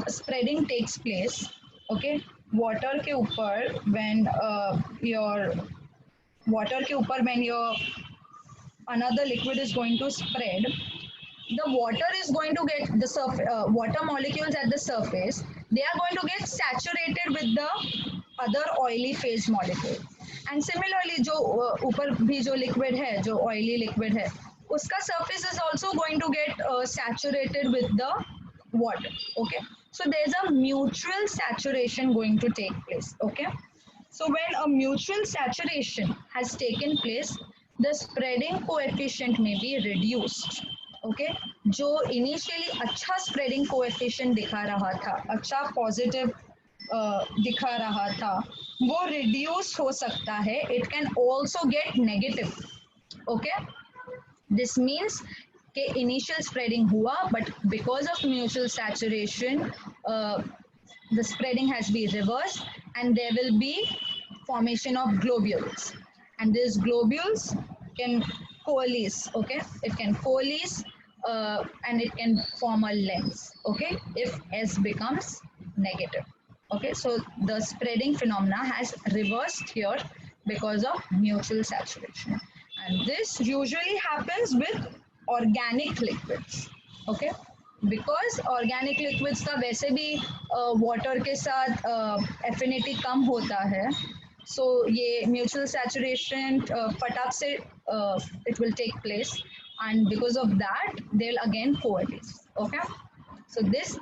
spreading takes place, okay, water के ऊपर when your another liquid is going to spread, the water is going to get the water molecules at the surface, they are going to get saturated with the other oily phase molecule. And similarly जो ऊपर भी जो liquid है, जो oily liquid है, उसका surface is also going to get saturated with the water. Okay, so there's a mutual saturation going to take place. Okay, so when a mutual saturation has taken place, the spreading coefficient may be reduced. Okay, जो initially अच्छा spreading coefficient दिखा रहा था, अच्छा positive दिखा रहा था वो रिड्यूस हो सकता है. It can also get negative. Okay, this means कि इनिशियल स्प्रेडिंग हुआ but because of mutual saturation the spreading has been reversed and there will be formation of globules, and these globules can coalesce. Okay, it can coalesce and it can form a lens. Okay, if S becomes negative. Okay, so the spreading phenomena has reversed here because of mutual saturation, and this usually happens with organic liquids. Okay, because organic liquids का वैसे भी water के साथ affinity कम होता है, सो ये mutual saturation फटाक से it will take place and because of that they'll again coalesce. Okay, so this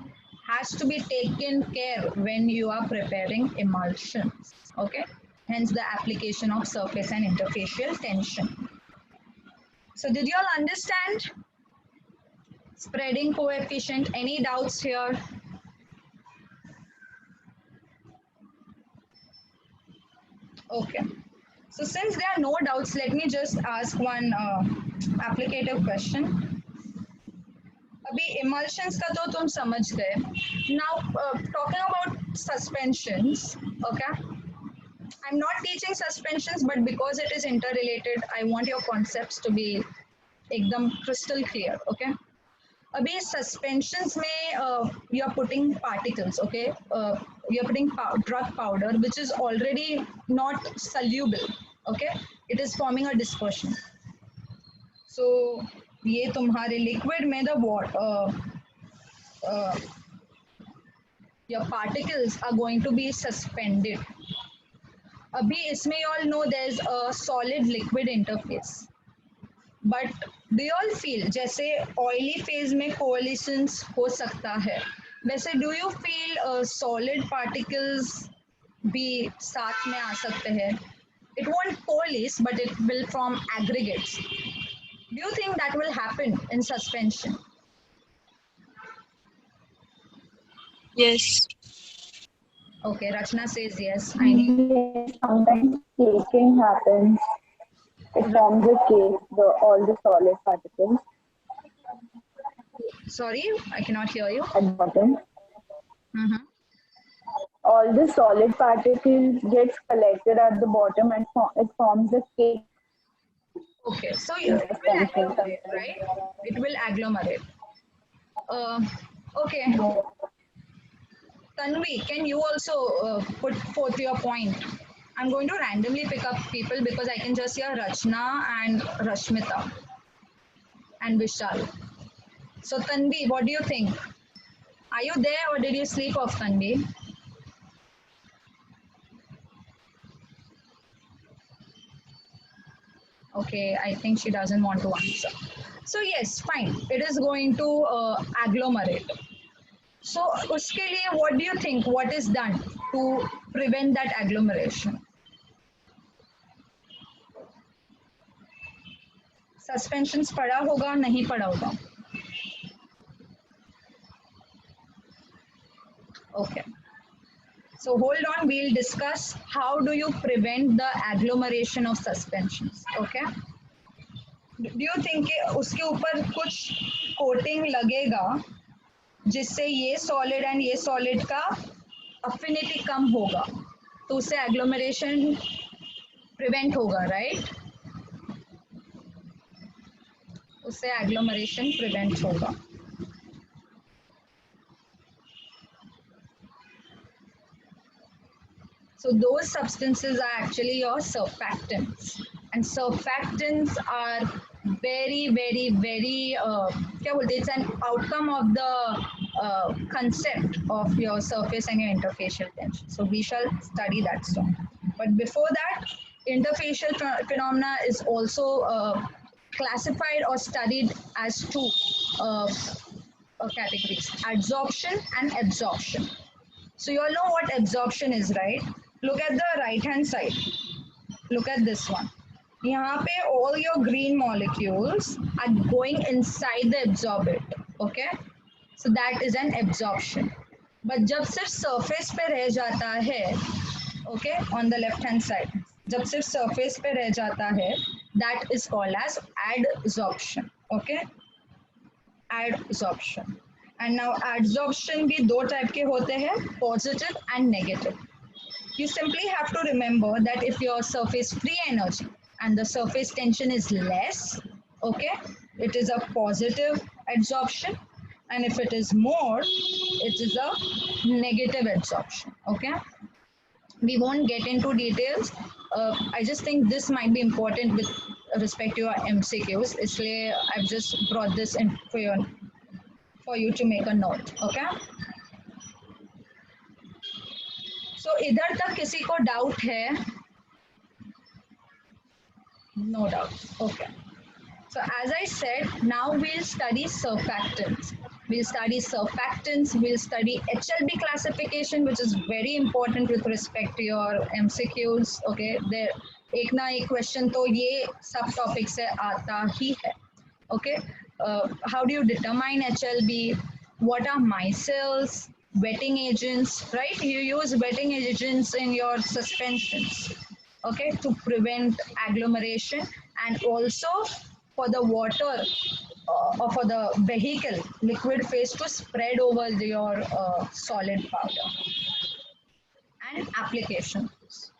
has to be taken care when you are preparing emulsions. Okay, hence the application of surface and interfacial tension. So did you all understand spreading coefficient? Any doubts here? Okay, so since there are no doubts, let me just ask one applicative question. अभी emulsions का तो तुम समझ गए. Now talking about suspensions. Okay, I'm not teaching suspensions, but because it is interrelated, I want your concepts to be एकदम crystal clear. Okay, अभी suspensions में you are putting particles. Okay, you are putting drug powder which is already not soluble. Okay, it is forming a dispersion. So ये तुम्हारे liquid में the your particles are going to be suspended. अभी इसमें you all know there is a solid liquid interface, but do you all feel जैसे oily phase में collisions हो सकता है, वैसे do you feel solid particles भी साथ में आ सकते हैं? It won't collish but it will form aggregates. Do you think that will happen in suspension? Yes. Okay, Rachna says yes. I need. Yes, sometimes caking happens. It forms a cake, all the solid particles Sorry, I cannot hear you. at the bottom. Mm-hmm. All the solid particles gets collected at the bottom and it forms a cake. Okay, so it will agglomerate, right? It will agglomerate. Okay. Tanvi, can you also put forth your point? I'm going to randomly pick up people because I can just hear Rachna and Rashmita and Vishal. So Tanvi, what do you think? Are you there or did you sleep off, Tanvi? Okay, I think she doesn't want to answer. So yes, fine. It is going to agglomerate. So uske liye what do you think? What is done to prevent that agglomeration? Suspensions पढ़ा होगा, नहीं पढ़ा होगा? Okay. So hold on, we'll discuss how do you prevent the agglomeration of suspensions. Okay. Do you think कि उसके ऊपर कुछ coating लगेगा जिससे ये सॉलिड एंड ये सॉलिड का अफिनिटी कम होगा, तो उससे एग्लोमरेशन प्रिवेंट होगा, राइट? उससे एग्लोमरेशन प्रिवेंट होगा. So those substances are actually your surfactants, and surfactants are very क्या बोलते हैं, it's an outcome of the concept of your surface and your interfacial tension. So we shall study that soon. But before that, interfacial phenomena is also classified or studied as two categories: adsorption and absorption. So you all know what absorption is, right? Look at the right hand side. Look at this one. यहाँ पे all your green molecules are going inside the absorbent. Okay, so that is an absorption. But जब सिर्फ surface पे रह जाता है, okay, on the left hand side, जब सिर्फ सरफेस पे रह जाता है, that is called as adsorption. Okay, adsorption. And now adsorption भी दो टाइप के होते हैं, positive and negative. You simply have to remember that if your surface free energy and the surface tension is less, okay, it is a positive adsorption, and if it is more, it is a negative adsorption. Okay, we won't get into details. I just think this might be important with respect to your MCQs. इसलिए I've just brought this in for you to make a note. Okay. So इधर तक किसी को doubt है? No doubt. Okay. So as I said, now we'll study surfactants. We'll study surfactants. We'll study HLB classification, which is very important with respect to your MCQs. Okay. There एक ना एक question तो ये सब topic से आता ही है. Okay. How do you determine HLB? What are micelles? Wetting agents, right? You use wetting agents in your suspensions, okay, to prevent agglomeration, and also for the water or for the vehicle liquid phase to spread over your solid powder. And applications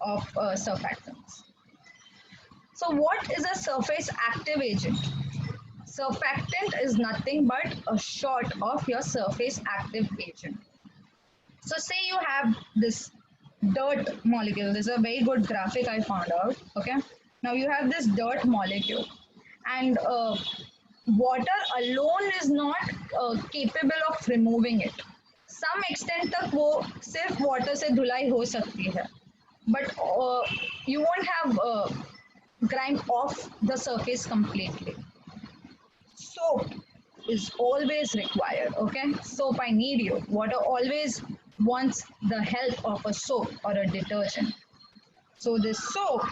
of surfactants. So what is a surface active agent? Surfactant is nothing but a short of your surface active agent. So say you have this dirt molecule. This is a very good graphic I found out. Okay. Now you have this dirt molecule, and water alone is not capable of removing it. Some extent तक वो सिर्फ water से धुलाई हो सकती है, but you won't have grime off the surface completely. Soap is always required. Okay, soap, I need you. Water always wants the help of a soap or a detergent. So this soap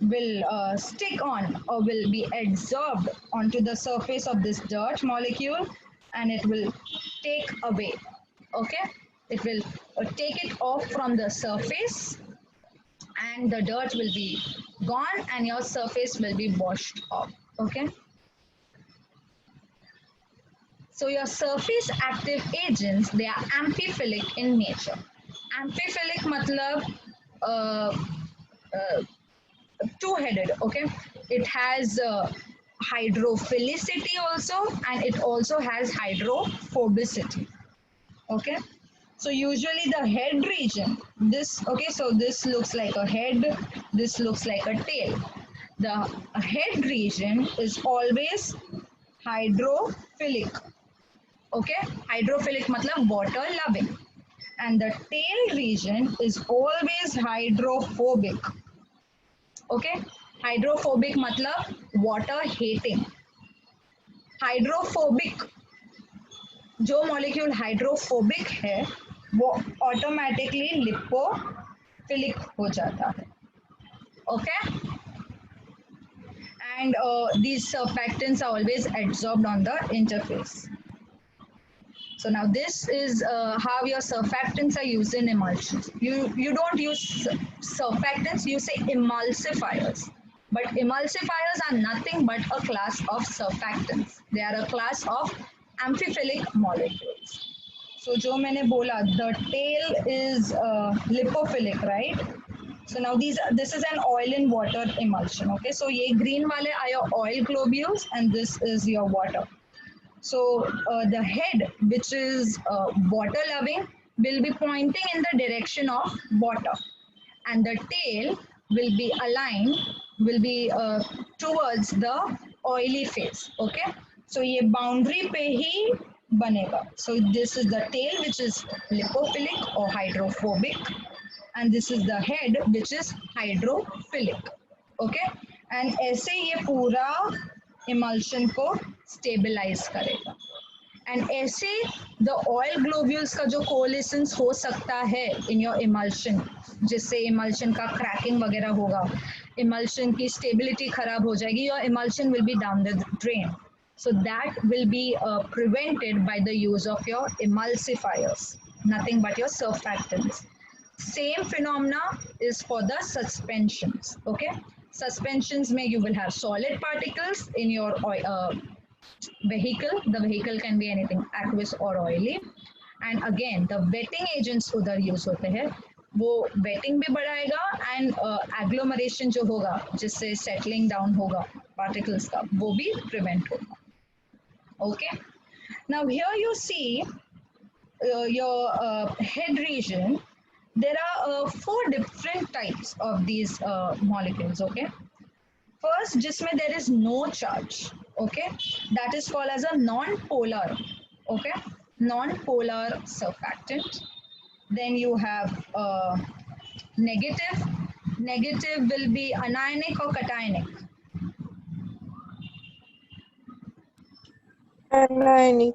will stick on or will be adsorbed onto the surface of this dirt molecule, and it will take away. Okay, it will take it off from the surface, and the dirt will be gone and your surface will be washed off. Okay. So your surface active agents, they are amphiphilic in nature. Amphiphilic matlab two-headed, okay? It has hydrophilicity also, and it also has hydrophobicity, okay? So usually the head region, this, okay, so this looks like a head, this looks like a tail. The head region is always hydrophilic. Okay, hydrophilic matlab water loving, and the tail region is always hydrophobic. Okay, hydrophobic matlab water hating. Hydrophobic, जो molecule hydrophobic है वो automatically lipophilic हो जाता है. Okay, and these surfactants are always adsorbed on the interface. So now this is how your surfactants are used in emulsions. You don't use surfactants, you say emulsifiers. But emulsifiers are nothing but a class of surfactants. They are a class of amphiphilic molecules. So जो मैंने बोला, the tail is lipophilic, right? So now this is an oil in water emulsion. Okay, so ये green वाले are your oil globules, and this is your water. So the head, which is water loving, will be pointing in the direction of water, and the tail will be aligned, will be towards the oily phase. Okay, so ये boundary पे ही बनेगा. So this is the tail, which is lipophilic or hydrophobic, and this is the head, which is hydrophilic. Okay, and ऐसे ये पूरा emulsion को stabilize करेगा. And ऐसे the oil globules का जो coalescence हो सकता है in your emulsion, जिससे emulsion का cracking वगैरह होगा, emulsion की stability खराब हो जाएगी, your emulsion will be down the drain. So that will be prevented by the use of your emulsifiers. nothing but your surfactants. Same phenomena is for the suspensions. Okay, suspensions may you will have solid particles in your vehicle. The vehicle can be anything aqueous or oily. And again the wetting agents उधर use होते हैं, वो waiting भी बढ़ाएगा and agglomeration जो होगा जिससे settling down होगा पार्टिकल्स का वो भी प्रिवेंट होगा. Okay, now here you see your head region. There are 4 different types of these molecules. Okay, first jisme there is no charge. Okay, that is called as a non-polar. Okay, non-polar surfactant. Then you have negative. Negative will be anionic or cationic. Anionic.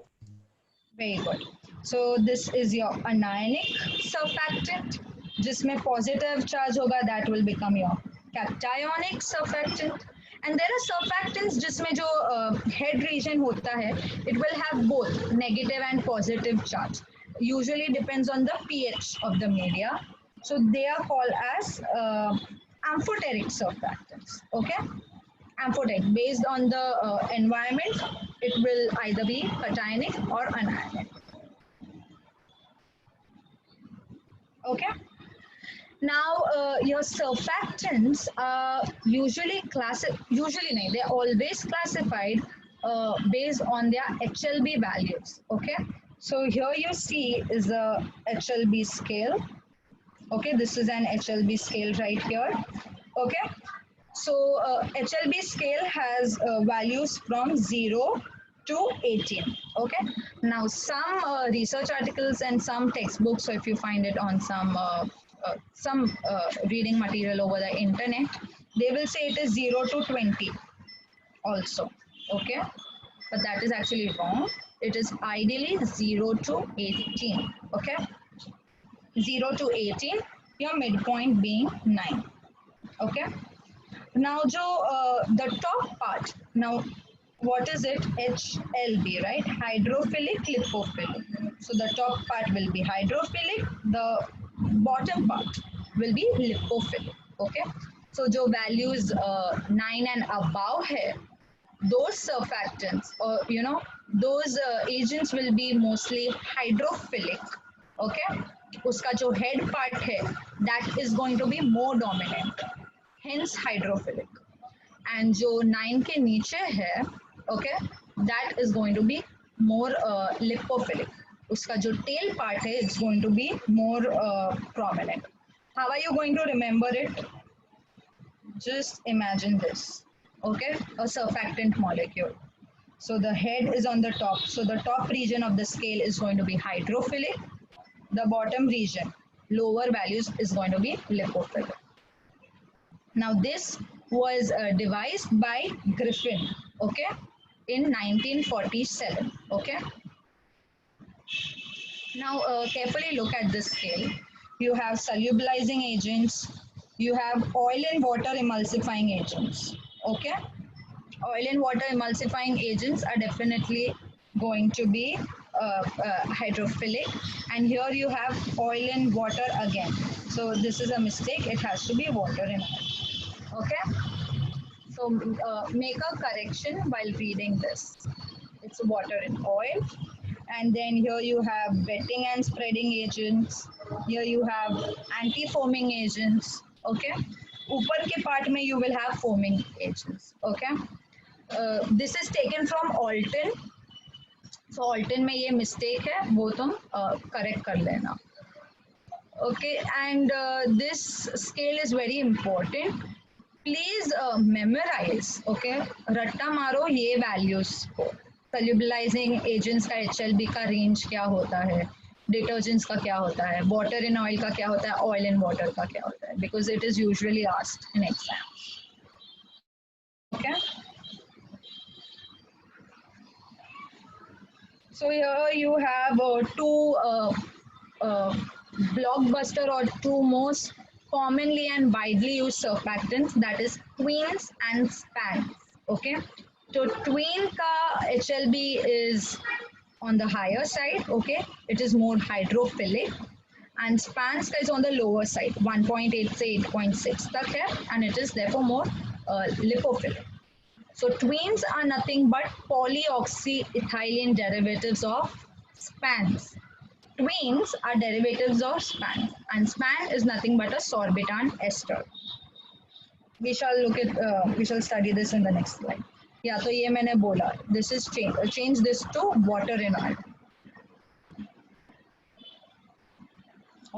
Very good. So this is your anionic surfactant. जिसमें positive charge होगा that will become your cationic surfactant. And there are surfactants जिसमें जो head region होता है, it will have both negative and positive charge. Usually depends on the pH of the media. So they are called as amphoteric surfactants. Okay, amphoteric based on the environment, it will either be cationic or anionic. Okay. Now your surfactants are usually they're always classified based on their HLB values. Okay, so here you see is a HLB scale. Okay, this is an HLB scale right here. Okay, so HLB scale has values from 0 to 18. Okay, now some research articles and some textbooks, so if you find it on some reading material over the internet, they will say it is 0 to 20 also. Okay, but that is actually wrong. It is ideally 0 to 18. Okay, 0 to 18, your midpoint being 9. Okay, now the top part, now what is it? HLB, right? Hydrophilic lipophilic. So the top part will be hydrophilic, the bottom part will be lipophilic. Okay, so जो values 9 and above है, those surfactants or those agents will be mostly hydrophilic. Okay, उसका जो head part है, that is going to be more dominant, hence hydrophilic. And जो 9 के नीचे है, okay, that is going to be more lipophilic. उसका जो tail part है, it's going to be more prominent. How are you going to remember it? Just imagine this. Okay, a surfactant molecule. So the head is on the top. So the top region of the scale is going to be hydrophilic. The bottom region, lower values, is going to be lipophilic. Now this was devised by Griffin, okay, in 1947. Okay. Now carefully look at this scale. You have solubilizing agents. You have oil and water emulsifying agents. Okay. Oil and water emulsifying agents are definitely going to be hydrophilic, and here you have oil and water again. So this is a mistake. It has to be water and oil. Okay. So make a correction while reading this. It's water and oil. And then here you have wetting and spreading agents. Here you have anti-foaming agents. Okay. ऊपर के part में you will have foaming agents. Okay. This is taken from Alton. So Alton में ये mistake है, वो तुम correct कर लेना. Okay, and this scale is very important. Please memorize. Okay, रट्टा मारो ये values को. Solubilizing agents का HLB का range क्या होता है, detergents का क्या होता है, water and oil का क्या होता है, oil and water का क्या होता है, because it is usually asked in exams. Okay. So here you have two blockbuster or two most commonly and widely used surfactants, that is tweens and spans. Okay, so tween ka HLB is on the higher side, okay, it is more hydrophilic, and spans का is on the lower side, 1.8 से 8.6 तक है, and it is therefore more lipophilic. So twins are nothing but polyoxyethylene derivatives of spans. Twins are derivatives of span, and span is nothing but a sorbitan ester. We shall study this in the next slide. Yeah, तो ये मैंने बोला. This is change this to water in oil.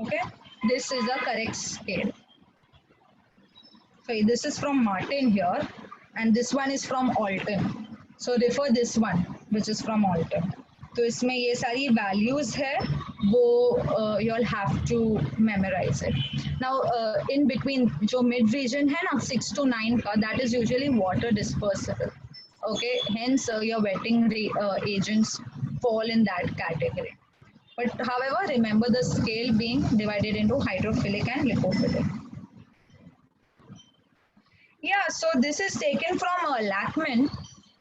Okay, this is the correct scale. So this is from Martin here, and this one is from Alton. So refer this one, which is from Alton. तो इसमें ये सारी values है, वो you'll have to memorize it. Now in between जो mid region है ना 6 to 9 का, that is usually water dispersible. Okay, hence your wetting agents fall in that category. But however, remember the scale being divided into hydrophilic and lipophilic. Yeah, so this is taken from Lachman,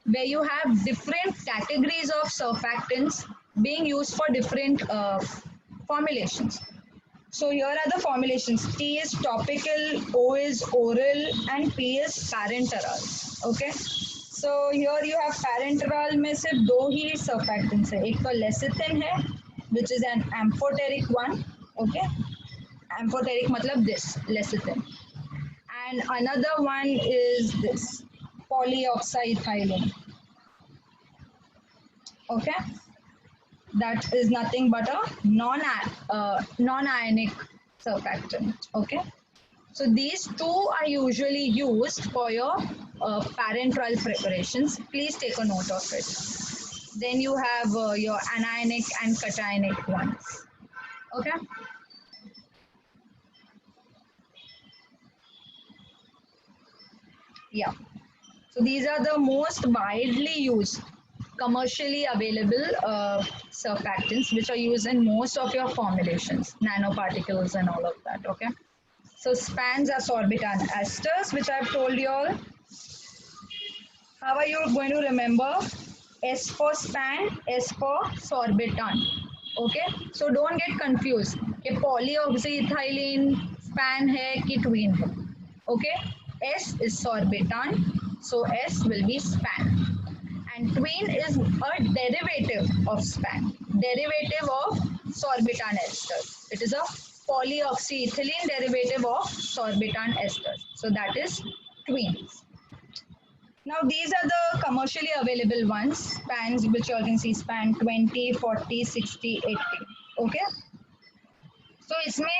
where you have different categories of surfactants being used for different formulations. So here are the formulations. T is topical, O is oral, and P is parenteral. Okay. So here you have parenteral में सिर्फ दो ही surfactants है. एक तो lecithin है, which is an amphoteric one. Okay. Amphoteric मतलब this lecithin. And another one is this polyoxyethylene. Okay, that is nothing but a non-ionic surfactant. Okay, so these two are usually used for your parenteral preparations. Please take a note of it. Then you have your anionic and cationic ones. Okay. Yeah, so these are the most widely used, commercially available surfactants which are used in most of your formulations, nanoparticles and all of that. Okay, so spans are sorbitan esters, which I've told you all. How are you going to remember? S for span, S for sorbitan. Okay, so don't get confused कि polyoxyethylene span है कि twin है. Okay, S is sorbitan, so S will be span, and twin is a derivative of span, derivative of sorbitan esters. It is a polyoxyethylene derivative of sorbitan esters, so that is twins. Now these are the commercially available ones, spans, which you all can see, span 20, 40, 60, 80. Okay. So इसमें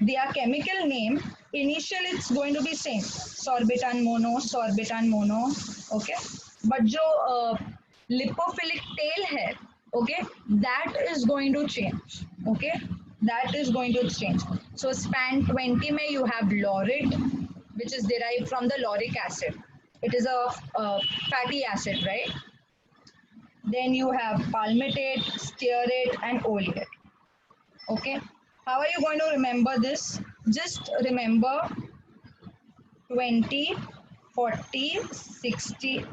their chemical name, initially it's going to be same, sorbitan mono, okay. But जो lipophilic tail है, okay, that is going to change, okay, that is going to change. So span 20 में you have laurid, which is derived from the lauric acid. It is a fatty acid, right? Then you have palmitate, stearate, and oleate. Okay, how are you going to remember this? Just remember 20, 40, 60.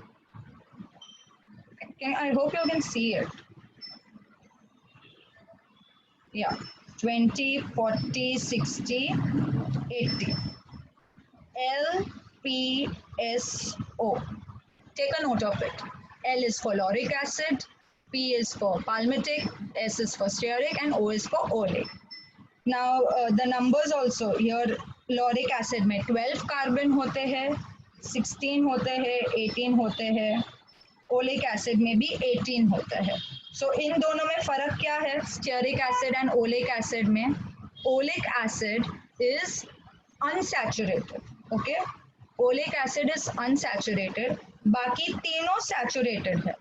I hope you can see it. Yeah, 20, 40, 60, 80. L, P, S, O. Take a note of it. L is for lauric acid, P is for palmitic, S is for stearic, and O is for oleic. Now the numbers also here, lauric acid में 12 carbon होते हैं, 16 होते हैं, 18 होते हैं, oleic acid में भी 18 होता है. सो इन दोनों में फर्क क्या है? Stearic acid and oleic acid में oleic acid is unsaturated. Okay, oleic acid is unsaturated, बाकी तीनों सैचुरेटेड है.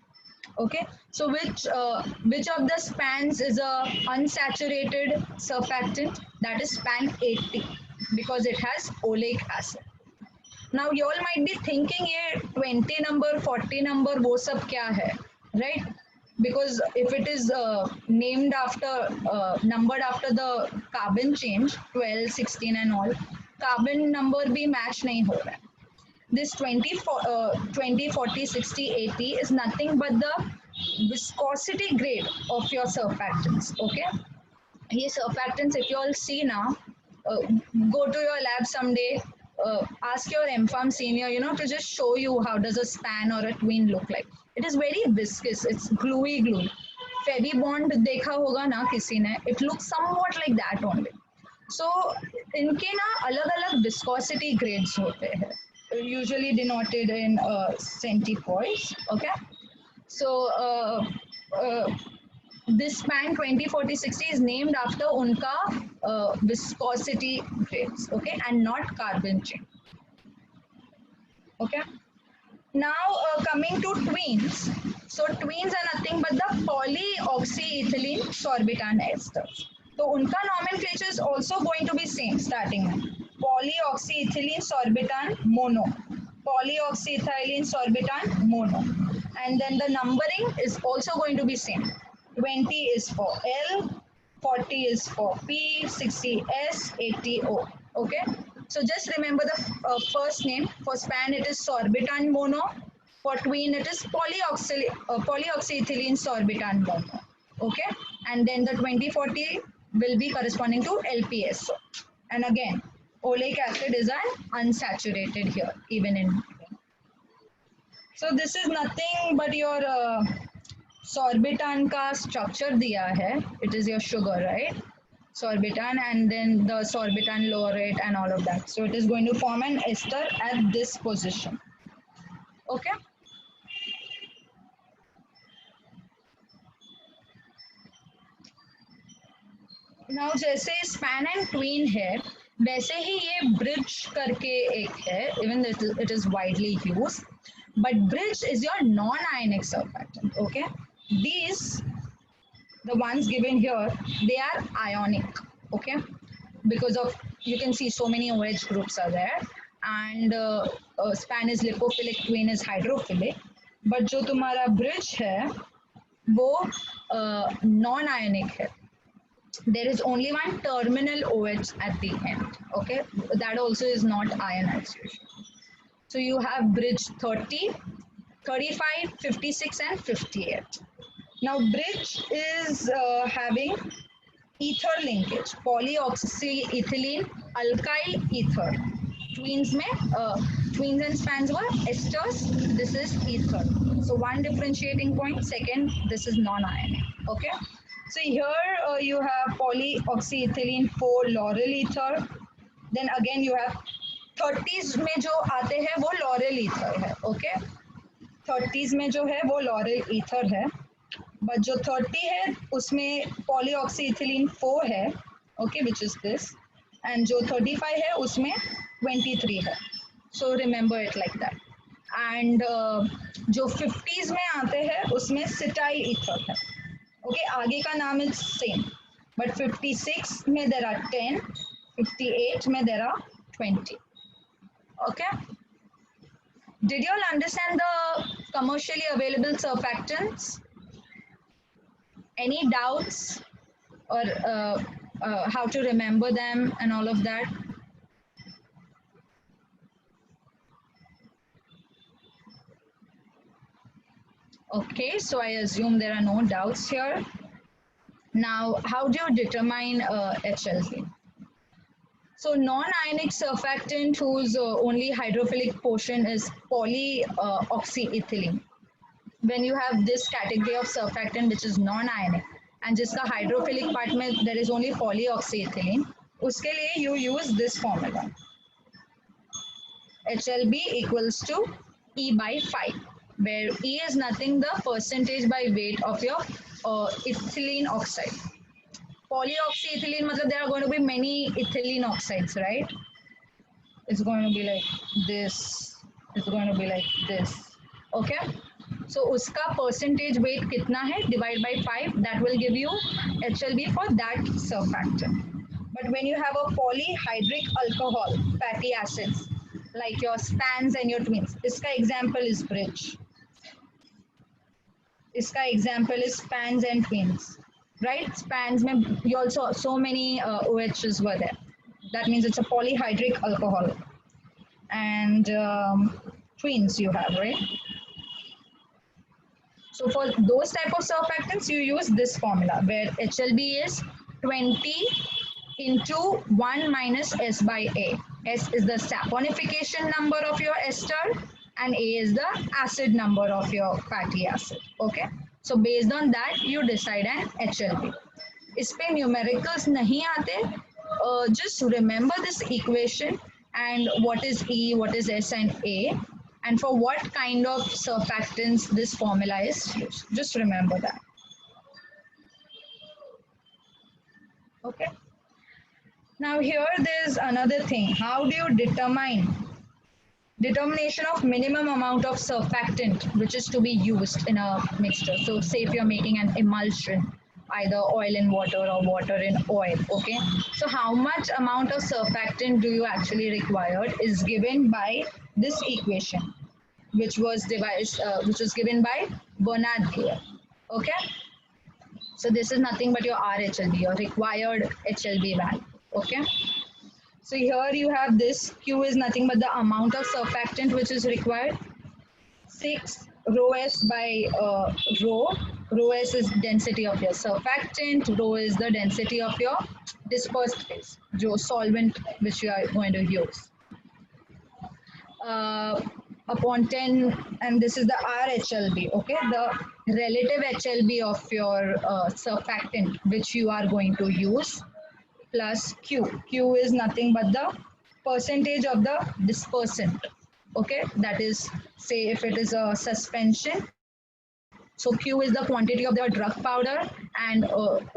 Okay, so which of the spans is a unsaturated surfactant? That is span 80 because it has oleic acid. Now you all might be thinking ये 20 number 40 number वो सब क्या है, right? Because if it is named after numbered after the carbon change 12 16 and all, carbon number भी match नहीं हो रहा है. This 20, 40, 60, 80 is nothing but the viscosity grade of your surfactants. Okay, ये surfactants, if you all see now, uh, go to your lab someday, ask your MPharm senior, to just show you how does a span or a tween look like. It is very viscous, it's gluey. Fevibond देखा होगा ना किसी ने, it looks somewhat like that only. So इनके ना अलग अलग viscosity grades होते हैं, usually denoted in centipoise. Okay, so this span 20, 40, 60 is named after unka viscosity grades, okay, and not carbon chain. Okay. Now coming to tweens. So tweens are nothing but the polyoxyethylene sorbitan esters. So unka nomenclature is also going to be same starting में. Polyoxyethylene sorbitan mono. Polyoxyethylene sorbitan mono. And then the numbering is also going to be same. 20 is for L, 40 is for P, 60 S, 80 O. Okay. So just remember the first name. For span it is sorbitan mono. For tween it is polyoxyethylene sorbitan mono. Okay. And then the 2040 will be corresponding to LPSO. And again, oleic acid is an unsaturated here, even in between. So this is nothing but your sorbitan ka structure diya hai. It is your sugar, right? Sorbitan, and then the sorbitan laurate and all of that. So it is going to form an ester at this position. Okay. Now जैसे span and tween है, वैसे ही ये bridge करके एक है, even it is widely used, but bridge is your non-ionic surfactant. Okay, these, the ones given here, they are ionic. Okay, because of, you can see so many OH groups are there, and span is lipophilic, tween is hydrophilic, but जो तुम्हारा bridge है वो non-ionic है. There is only one terminal OH at the end. Okay, that also is not ionization. So you have bridge 30, 35, 56 and 58. Now bridge is having ether linkage, polyoxyethylene alkyl ether. Tweens and spans were esters, this is ether. So one differentiating point, second, this is non-ionic. Okay. So here you have polyoxyethylene 4 lauryl ether. Then again you have 30s में जो आते हैं वो lauryl ether है. Okay. 30s में जो है वो lauryl ether है. But जो 30 है उसमें polyoxyethylene 4 है. Okay, which is this. And जो 35 है उसमें 23 है. So remember it like that. And जो 50s में आते हैं उसमें cetyl ether है. Okay, आगे का नाम is same, but 56 में there are 10, 58 में there are 20. Okay. Did you all understand the commercially available surfactants? Any doubts or how to remember them and all of that? Okay, so I assume there are no doubts here. Now, how do you determine HLZ? So non-ionic surfactant whose only hydrophilic portion is polyoxyethylene. When you have this category of surfactant which is non-ionic and जिसका hydrophilic part में there is only polyoxyethylene, उसके लिए you use this formula. HLB equals to E by 5, where E is nothing the percentage by weight of your ethylene oxide. Polyoxyethylene, matlab there are going to be many ethylene oxides, right? It's going to be like this. It's going to be like this. Okay. So uska percentage weight kitna hai? Divide by 5. That will give you HLB for that surfactant. But when you have a polyhydric alcohol, fatty acids, like your spans and your twins, iska example is bridge. Iska example is spans and twins. Right? Spans, mein you also so many OHs were there. That means it's a polyhydric alcohol. And twins you have, right? So for those type of surfactants, you use this formula where HLB is 20 into 1 minus S by A. S is the saponification number of your ester and A is the acid number of your fatty acid. Okay. So based on that, you decide an HLB. इस पे numericals नहीं आते. Just remember this equation and what is E, what is S and A, and for what kind of surfactants this formula is used. Just remember that. Okay. Now here there's another thing. How do you determination of minimum amount of surfactant which is to be used in a mixture? So say if you're making an emulsion, either oil in water or water in oil. Okay. So how much amount of surfactant do you actually require is given by this equation, which was given by Bernard Geyer. Okay. So this is nothing but your RHLB, your required HLB value. Okay. So here you have this. Q is nothing but the amount of surfactant which is required. 6 rho S by rho. Rho S is density of your surfactant. Rho is the density of your dispersed phase, your solvent which you are going to use. Upon 10, and this is the RHLB, okay, the relative HLB of your surfactant which you are going to use, plus Q. Q is nothing but the percentage of the dispersant, okay, that is, say if it is a suspension, so Q is the quantity of the drug powder and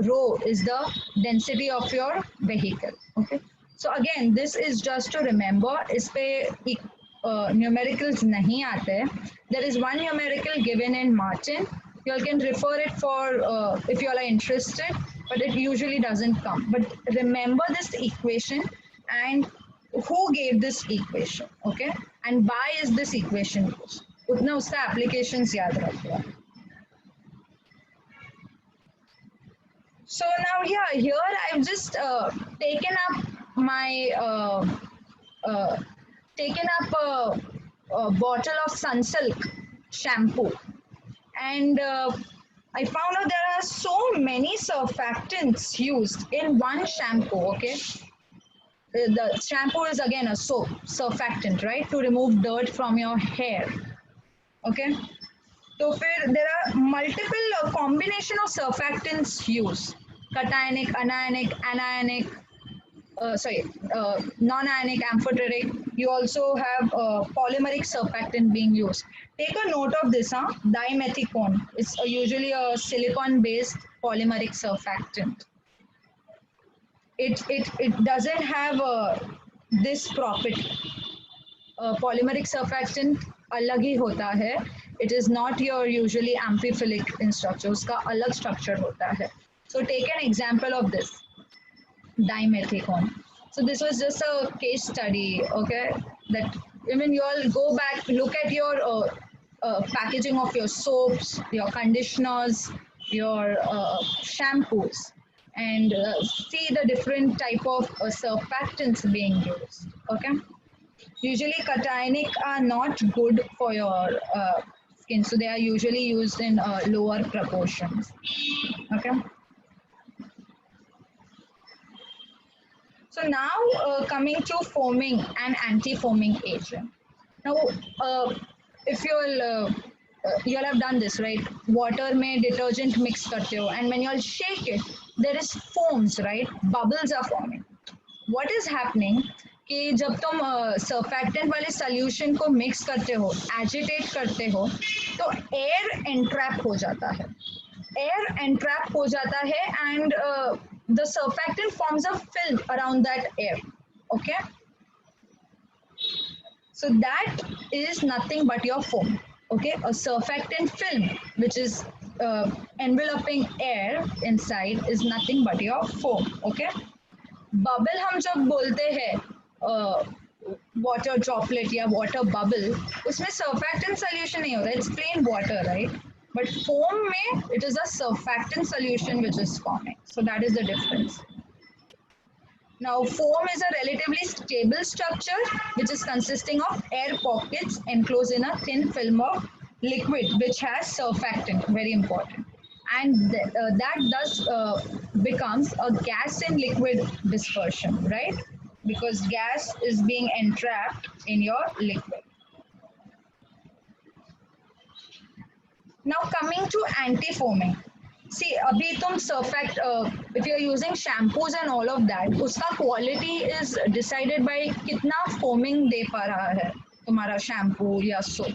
rho is the density of your vehicle, okay. So again, this is just to remember, इस पे numericals नहीं आते. There is one numerical given in Martin. You all can refer it for if you all are interested, but it usually doesn't come. But remember this equation and who gave this equation, okay? And why is this equation used? उतना उसका applications याद रखो. So now here I've just taken up my a bottle of Sunsilk shampoo, and I found out there are so many surfactants used in one shampoo. Okay, the shampoo is again a soap surfactant, right, to remove dirt from your hair. Okay, so there are multiple combination of surfactants used: cationic, anionic, anionic. Non-ionic, amphoteric. You also have polymeric surfactant being used. Take a note of this, dimethicone. It's usually a silicon-based polymeric surfactant. It doesn't have this property. Polymeric surfactant अलग ही होता है. It is not your usually amphiphilic in structure. उसका अलग structure होता है. So take an example of this. Dimethicone. So this was just a case study, okay, that when you all go back, look at your packaging of your soaps, your conditioners, your shampoos, and see the different type of surfactants being used, okay. Usually cationic are not good for your skin, so they are usually used in lower proportions, okay. So now coming to foaming and anti-foaming agent. Now, if you'll have done this, right? Water में detergent mix करते हो, and when you'll shake it, there is foams, right? Bubbles are forming. What is happening? कि जब तुम surfactant वाले solution को mix करते हो, agitate करते हो, तो air entrap हो जाता है. Air entrap हो जाता है, and the surfactant forms a film around that air, okay. So that is nothing but your foam, okay. A surfactant film which is enveloping air inside is nothing but your foam, okay. Bubble हम जब बोलते हैं water droplet या water bubble, उसमें surfactant solution नहीं होता, it's plain water, right? But foam में it is a surfactant solution which is forming. So that is the difference. Now foam is a relatively stable structure which is consisting of air pockets enclosed in a thin film of liquid which has surfactant, very important. And that thus becomes a gas in liquid dispersion, right? Because gas is being entrapped in your liquid. Now coming to anti-foaming. See, अभी तुम surfact, if you're using shampoos and all of that, उसका quality is decided by कितना foaming दे पा रहा है तुम्हारा shampoo या soap.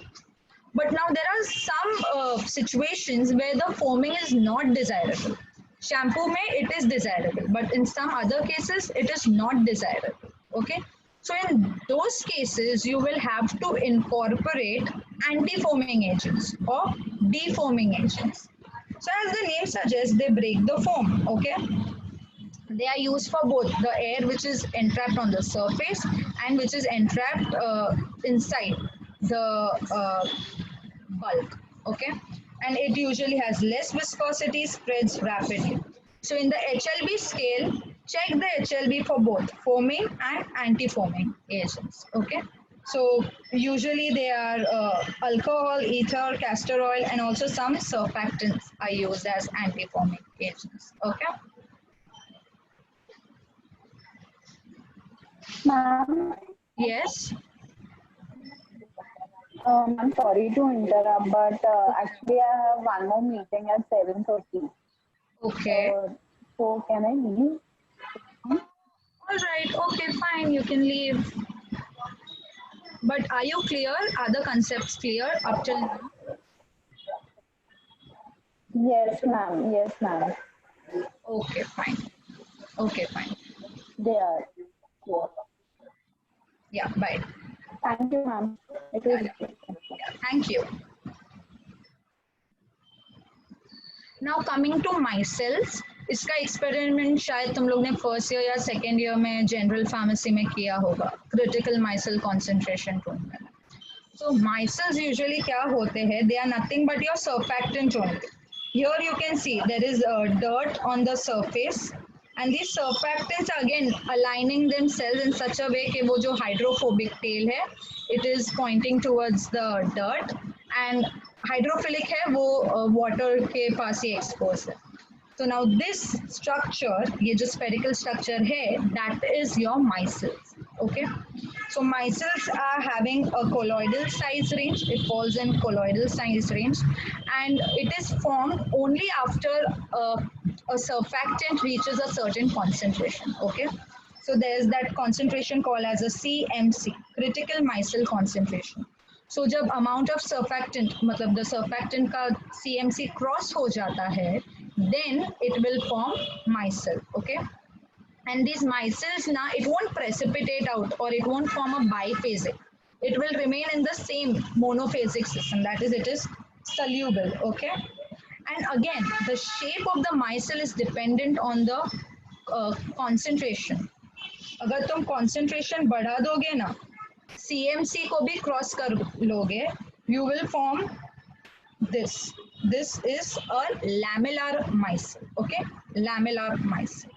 But now there are some situations where the foaming is not desirable. Shampoo may it is desirable, but in some other cases it is not desirable. Okay, so in those cases you will have to incorporate anti-foaming agents or defoaming agents. So as the name suggests, they break the foam. Okay, they are used for both the air which is entrapped on the surface and which is entrapped inside the bulk. Okay, and it usually has less viscosity, spreads rapidly. So in the HLB scale, check the HLB for both foaming and anti-foaming agents. Okay, so usually they are alcohol, ether, castor oil, and also some surfactants are used as anti-foaming agents. Okay. Ma'am, Yes. I'm sorry to interrupt, but actually I have one more meeting at 7:30. Okay. So can I leave? All right. Okay. Fine. You can leave. But are you clear? Are the concepts clear up till now? Yes, ma'am. Yes, ma'am. Okay. Fine. Okay. Fine. They are. Yes. Yeah. Bye. Thank you, ma'am. It was Yeah, thank you. Now coming to micelles, इसका experiment शायद तुम लोग ने first year या second year में general pharmacy में किया होगा, क्रिटिकल माइसेल कॉन्सेंट्रेशन टूल में. So micelles usually क्या होते हैं? They are nothing but your surfactant only. Here you can see there is dirt on the surface, and these surfactants are again aligning themselves in such a way कि वो जो hydrophobic tail है, it is pointing towards the dirt, and hydrophilic है वो water के पास ही exposed है. So now this structure, ये जो spherical structure है, that is your micelles. Okay. So micelles are having a colloidal size range. It falls in colloidal size range, and it is formed only after a surfactant reaches a certain concentration. Okay. So there is that concentration called as a CMC, critical micelle concentration. So जब amount of surfactant, मतलब the surfactant का CMC cross हो जाता है, then it will form micelle. Okay. And these micelles now it won't precipitate out or it won't form a biphasic. It will remain in the same monophasic system, that is it is soluble. Okay, and again the shape of the micelle is dependent on the concentration. अगर तुम concentration बढ़ा दोगे ना, CMC को भी cross कर लोगे, you will form this. This is a lamellar micelle. Okay, lamellar micelle.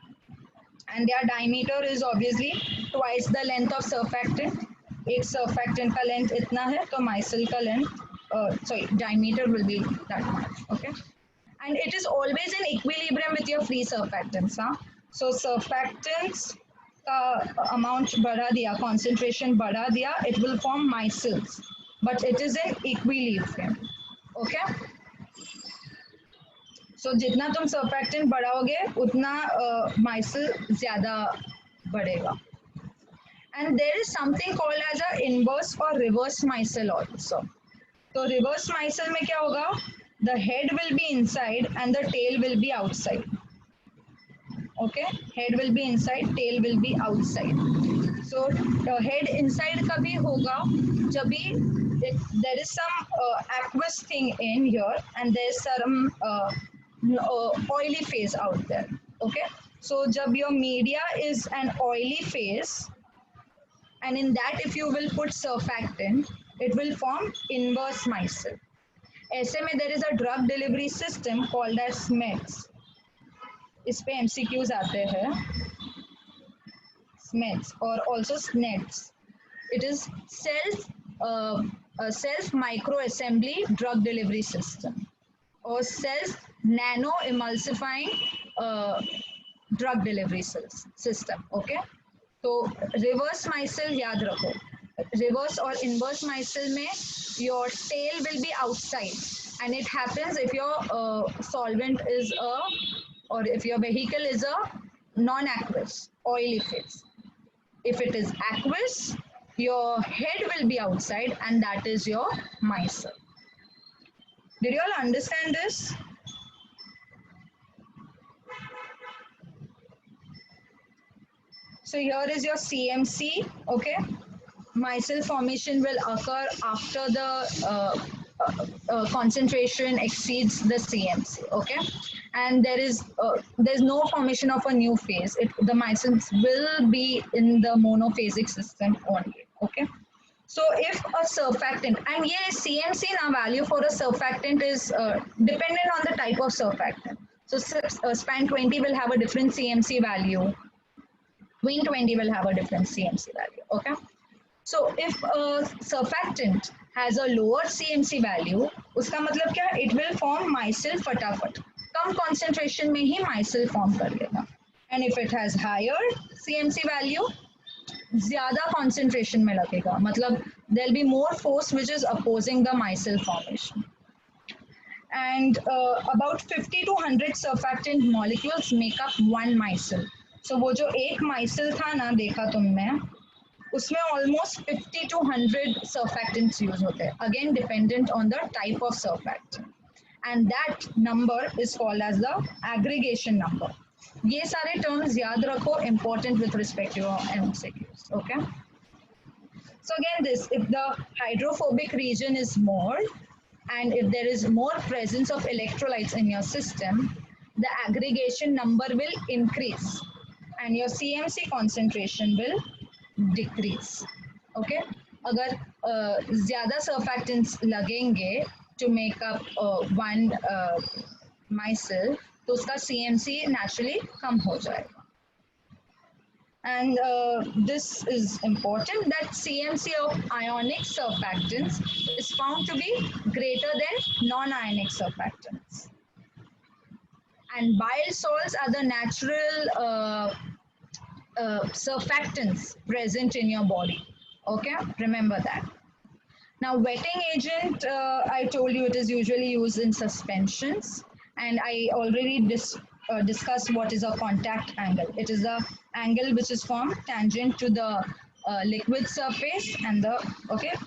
And their diameter is obviously twice the length of surfactant. एक surfactant का length इतना है, तो micelle का length, diameter will be that much. Okay, and it is always in equilibrium with your free surfactants. So surfactants का amount बढ़ा दिया, concentration बढ़ा दिया, it will form micelles, but it is in equilibrium. Okay. So जितना तुम surfactant बढ़ाओगे उतना micelle ज़्यादा बढ़ेगा. And there is something called as a inverse or reverse micelle also. So reverse micelle में क्या होगा? The head will be inside and the tail will be outside. Okay, head will be inside, tail will be outside. So head inside का भी होगा जब भी there is some aqueous thing in here and there is some oily phase out there. Okay, so जब your media is an oily phase, and in that if you will put surfactant, it will form inverse micelle. ऐसे में there is a drug delivery system called as SMEDS. इस पे MCQs आते हैं. SMEDS or also SNEDS. It is self a self micro assembly drug delivery system or self nano emulsifying uh, drug delivery system. Okay, so reverse micelle याद रखो. Reverse or inverse micelle में your tail will be outside, and it happens if your solvent is a, or if your vehicle is a non-aqueous oily phase. If it is aqueous, your head will be outside, and that is your micelle. Did you all understand this? So here is your CMC, okay? Micelle formation will occur after the concentration exceeds the CMC, okay? And there's no formation of a new phase. The micelles will be in the monophasic system only, okay? So if a surfactant, and yes, CMC now value for a surfactant is dependent on the type of surfactant. So span 20 will have a different CMC value. Wing 20 will have a different CMC value, okay? So if a surfactant has a lower CMC value, उसका मतलब क्या? It will form micelle फटाफट. कम concentration में ही micelle form कर लेगा. And if it has higher CMC value, ज़्यादा concentration में लगेगा. मतलब there'll be more force which is opposing the micelle formation. And about 50 to 100 surfactant molecules make up one micelle. So वो जो एक micelle था ना, देखा तुमने, उसमें almost 50 to 100 surfactants use होते हैं. Again, dependent on the type of surfactant. And that number is called as the aggregation number. ये सारे terms याद रखो, important with respect to your MCQs. Okay. So again, if the hydrophobic region is more, and if there is more presence of electrolytes in your system, the aggregation number will increase and your CMC concentration will decrease. Okay, अगर ज़्यादा surfactants लगेंगे to make up one micelle, तो उसका CMC naturally कम हो जाएगा. And this is important, that CMC of ionic surfactants is found to be greater than non-ionic surfactants. And bile salts are the natural surfactants present in your body. Okay, remember that. Now, wetting agent, I told you it is usually used in suspensions, and I already discussed what is a contact angle. It is the angle which is formed tangent to the liquid surface and the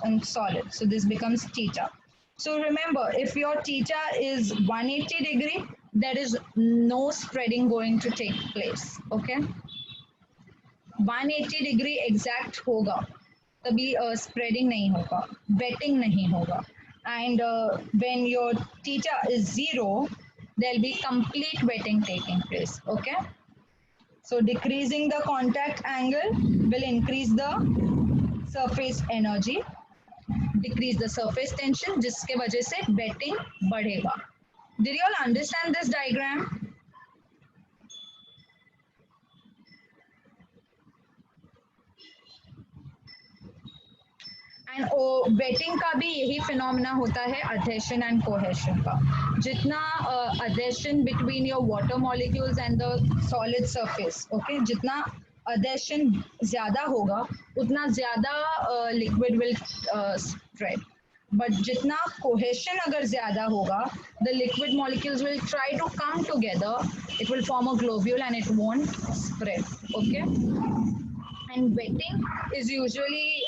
and solid. So this becomes theta. So remember, if your theta is 180 degree, there is no spreading going to take place. Okay, 180 degree exact होगा, तभी spreading नहीं होगा, wetting नहीं होगा. And when your theta is 0, there will be complete wetting taking place. Okay, so decreasing the contact angle will increase the surface energy, decrease the surface tension, जिसके वजह से wetting बढ़ेगा. Did you all understand this diagram? And wetting का भी यही phenomena होता है adhesion and cohesion का. जितना adhesion between your water molecules and the solid surface, okay, जितना adhesion ज़्यादा होगा, उतना ज़्यादा liquid will spread. But जितना cohesion अगर ज़्यादा होगा, the liquid molecules will try to come together. It will form a globule and it won't spread. Okay. And wetting is usually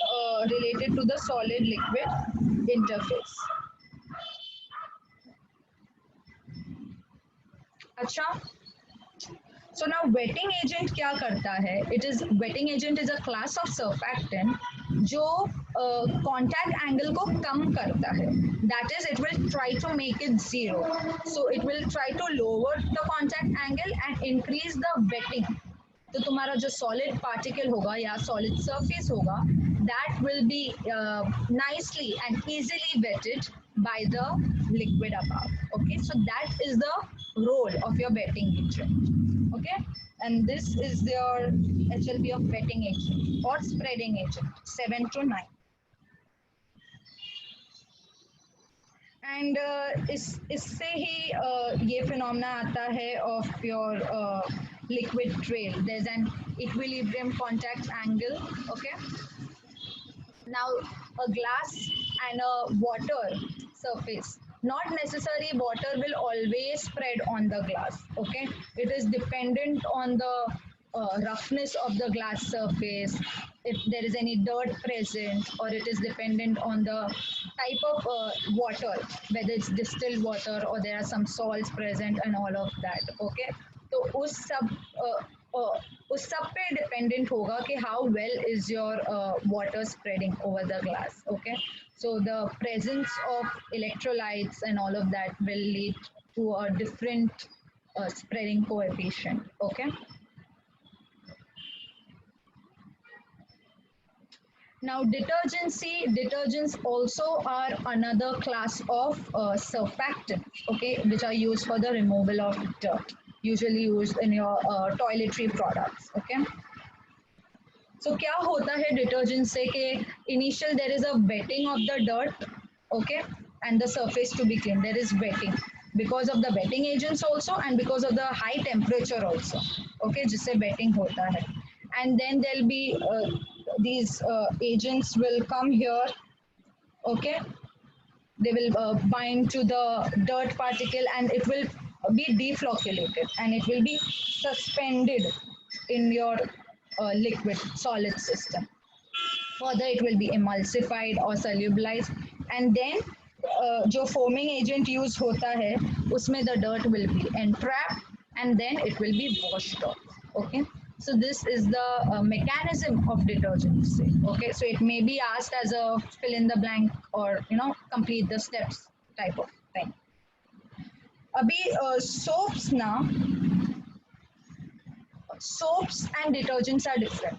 related to the solid liquid interface. अच्छा, so now wetting agent क्या करता है? Wetting agent is a class of surfactant जो contact angle को कम करता है. That is, it will try to make it 0. So it will try to lower the contact angle and increase the wetting. तो तुम्हारा जो solid particle होगा या solid surface होगा, that will be nicely and easily wetted by the liquid above. Okay, so that is the role of your wetting agent. Okay, and this is your HLP of wetting agent or spreading agent, 7 to 9. And इससे ही ये phenomena आता है of your liquid trail. There's an equilibrium contact angle. Okay. Now a glass and a water surface, not necessarily water will always spread on the glass. Okay, it is dependent on the roughness of the glass surface, if there is any dirt present, or it is dependent on the type of water, whether it's distilled water or there are some salts present and all of that. Okay, तो उस सब पे dependent होगा कि how well is your water spreading over the glass. Okay, so the presence of electrolytes and all of that will lead to a different spreading coefficient. Okay, now detergents also are another class of surfactants, okay, which are used for the removal of dirt, usually used in your toiletry products. Okay, so क्या होता है detergent से कि initial there is a waiting of the dirt. Okay, and the surface to be clean, there is wetting because of the wetting agents also and because of the high temperature also. Okay, जिससे wetting होता है, and then there'll be these agents will come here. Okay, they will bind to the dirt particle and it will be deflocculated and it will be suspended in your liquid solid system. Further it will be emulsified or solubilized, and then जो foaming agent use होता है उसमें the dirt will be entrapped and then it will be washed off. Okay, so this is the mechanism of detergents. Okay, so it may be asked as a fill in the blank or complete the steps type of thing. अभी soaps ना, soaps and detergents are different.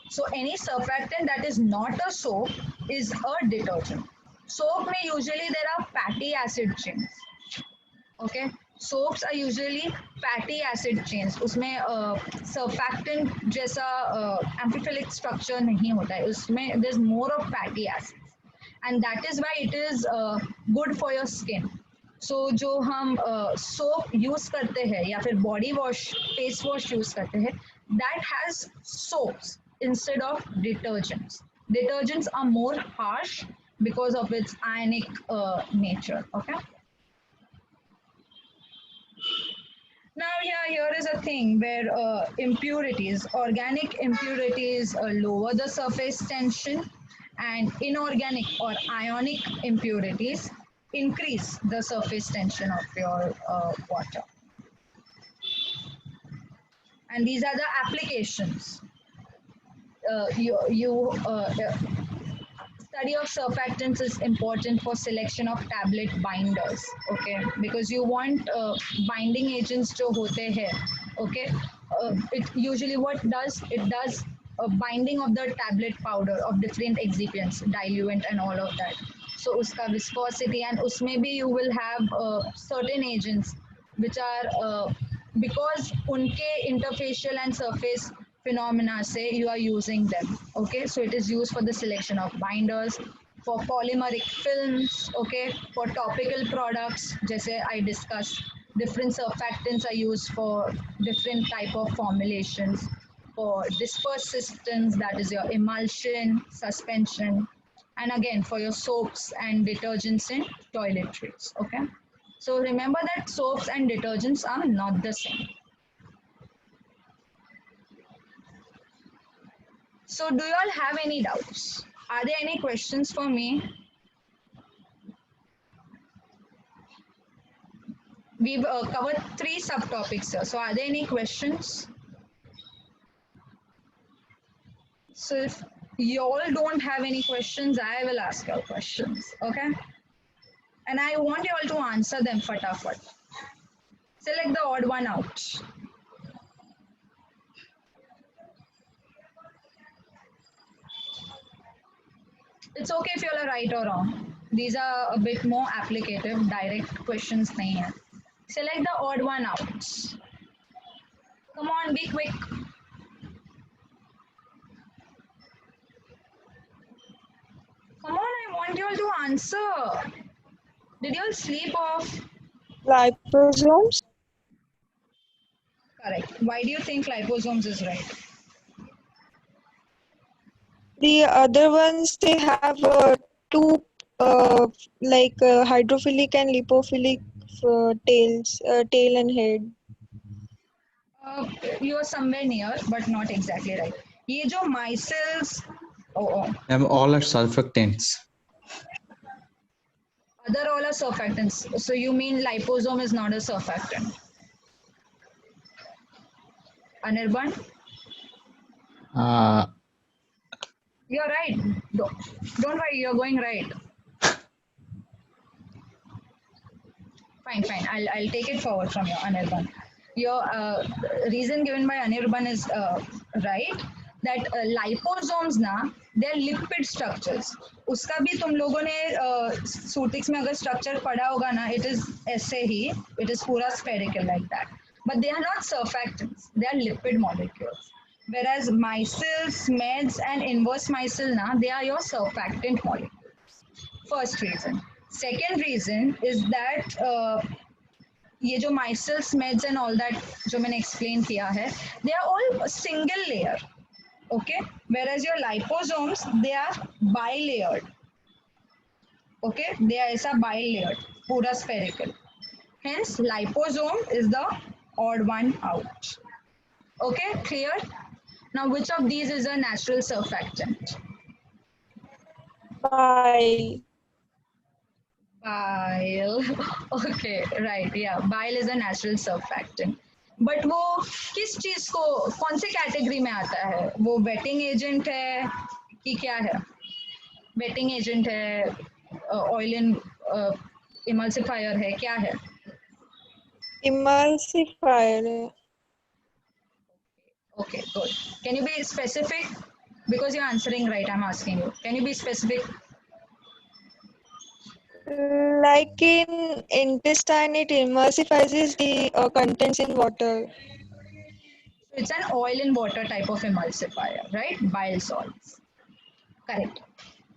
So any surfactant that is not a soap is a detergent. Soap may usually there are fatty acid chains. Okay, soaps are usually fatty acid chains. उसमें surfactant जैसा amphiphilic structure नहीं होता है. उसमें there's more of fatty acids, and that is why it is good for your skin. So जो हम soap use करते हैं या फिर body wash, face wash use करते हैं, that has soaps instead of detergents. Detergents are more harsh because of its ionic nature. Okay. Now, here is a thing where impurities, organic impurities lower the surface tension, and inorganic or ionic impurities increase the surface tension of your water. And these are the applications. Study of surfactants is important for selection of tablet binders. Okay, because you want binding agents जो होते हैं. Okay, it usually what does it does binding of the tablet powder of different excipients, diluent and all of that. So uska viscosity, and usme bhi you will have certain agents which are because unke interfacial and surface phenomena say you are using them. Okay, so it is used for the selection of binders, for polymeric films. Okay, for topical products, jaise I discussed, different surfactants are used for different type of formulations. For dispersed systems, that is your emulsion, suspension, and again for your soaps and detergents in toiletries. Okay, so remember that soaps and detergents are not the same. So do you all have any doubts? Are there any questions for me? We've covered 3 subtopics here. So are there any questions? So if you all don't have any questions, I will ask your questions. Okay? And I want you all to answer them fatafat. Select the odd one out. It's okay if you all are right or wrong. These are a bit more applicative, direct questions nahi hai. Select the odd one out. Come on, be quick. Come on, I want you all to answer. Did you all sleep off? Liposomes. Correct. Why do you think liposomes is right? The other ones, they have two hydrophilic and lipophilic tail and head. You are somewhere near, but not exactly right. ये जो micelles, oh, All are surfactants. other all are surfactants. So you mean liposome is not a surfactant? Anirban, Uh, you're right. Don't worry, you're going right. Fine. I'll take it forward from you, Anirban. Your reason given by Anirban is right. That liposomes ना, they're lipid structures. उसका भी तुम लोगों ने सूटिक्स में अगर structure पढ़ा होगा ना, it is ऐसे ही, it is पूरा spherical like that. But they are not surfactants. They are lipid molecules. Whereas micelles, meds, and inverse micelle ना, they are your surfactant molecules. First reason. Second reason is that ये जो micelles, meds and all that जो मैंने explain किया है, they are all single layer, okay? Whereas your liposomes, they are bilayered, okay? They are ऐसा bilayered, पूरा spherical. Hence, liposome is the odd one out. Okay, clear? Now, which of these is a natural surfactant? Bile. Bile. Okay, right. Yeah, bile is a natural surfactant. But वो किस चीज को कौन से category में आता है? वो वेटिंग एजेंट है कि क्या है? वेटिंग एजेंट है, ऑयल इन इमल्सिफायर है, क्या है? Emulsifier है. Okay, good. Can you be specific? Because you're answering right, I'm asking you. Can you be specific? Like in intestine, it emulsifies the contents in water. It's an oil in water type of emulsifier, right? Bile salts. Correct.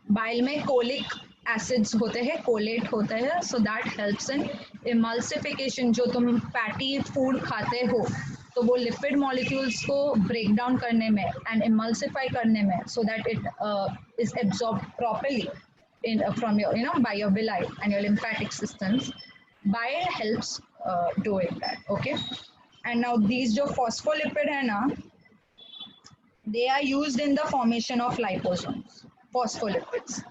Bile में colic acids होते हैं, colate होता है, so that helps in emulsification. जो तुम fatty food खाते हो, तो वो lipid molecules को break down करने में and emulsify करने में, so that it is absorbed properly from your, by your villi and your lymphatic systems. Bile helps doing that. Okay. And now these जो phospholipid है ना, they are used in the formation of liposomes, phospholipids.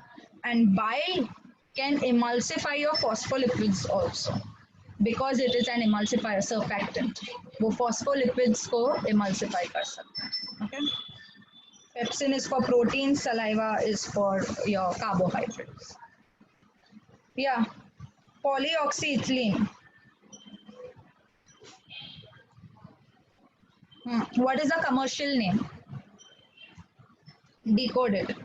And bile can emulsify your phospholipids also because it is an emulsifier, surfactant. वो phospholipids को emulsify कर सकता है. Okay? Pepsin is for protein, saliva is for your carbohydrates. Yeah, polyoxyethylene. What is the commercial name? Decode it.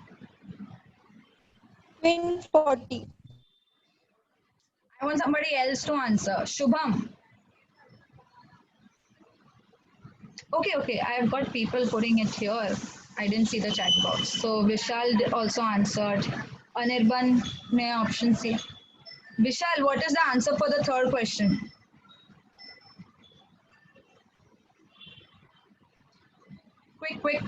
Twin 40. I want somebody else to answer. Shubham. Okay. I have got people putting it here. I didn't see the chat box. So Vishal also answered. Anirban may option C. Vishal, what is the answer for the third question? Quick.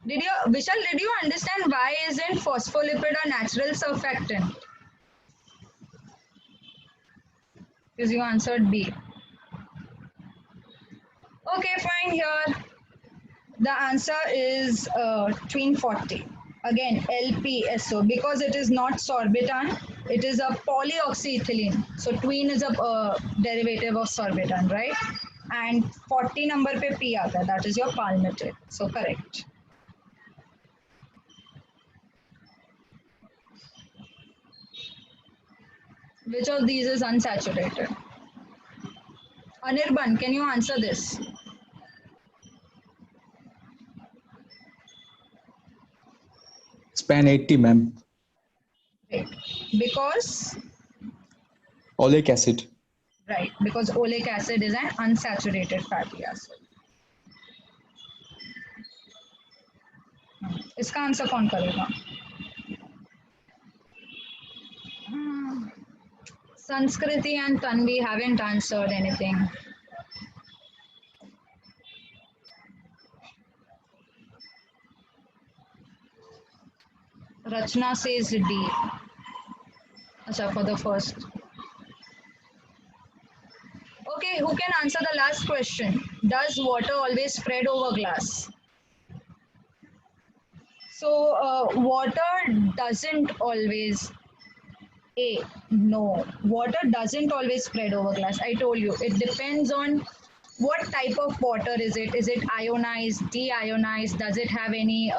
Vishal, did you understand why isn't phospholipid a natural surfactant? Because you answered B. Okay, fine here. The answer is twin 40. Again, LPSO, because it is not sorbitan, it is a polyoxyethylene. So tween is a derivative of sorbitan, right? And 40 number pe P aata hai, that is your palmitate. So correct. Which of these is unsaturated? Anirban, can you answer this? span 80, ma'am. Right. Because Oleic acid. right, because oleic acid is an unsaturated fatty acid. इसका answer कौन करेगा? Sanskriti and Tanvi haven't answered anything. Rachna says D. Acha, for the first. Okay, who can answer the last question? Does water always spread over glass? So, water doesn't always. A. No. Water doesn't always spread over glass. I told you. It depends on what type of water is it. Is it ionized, deionized? Does it have any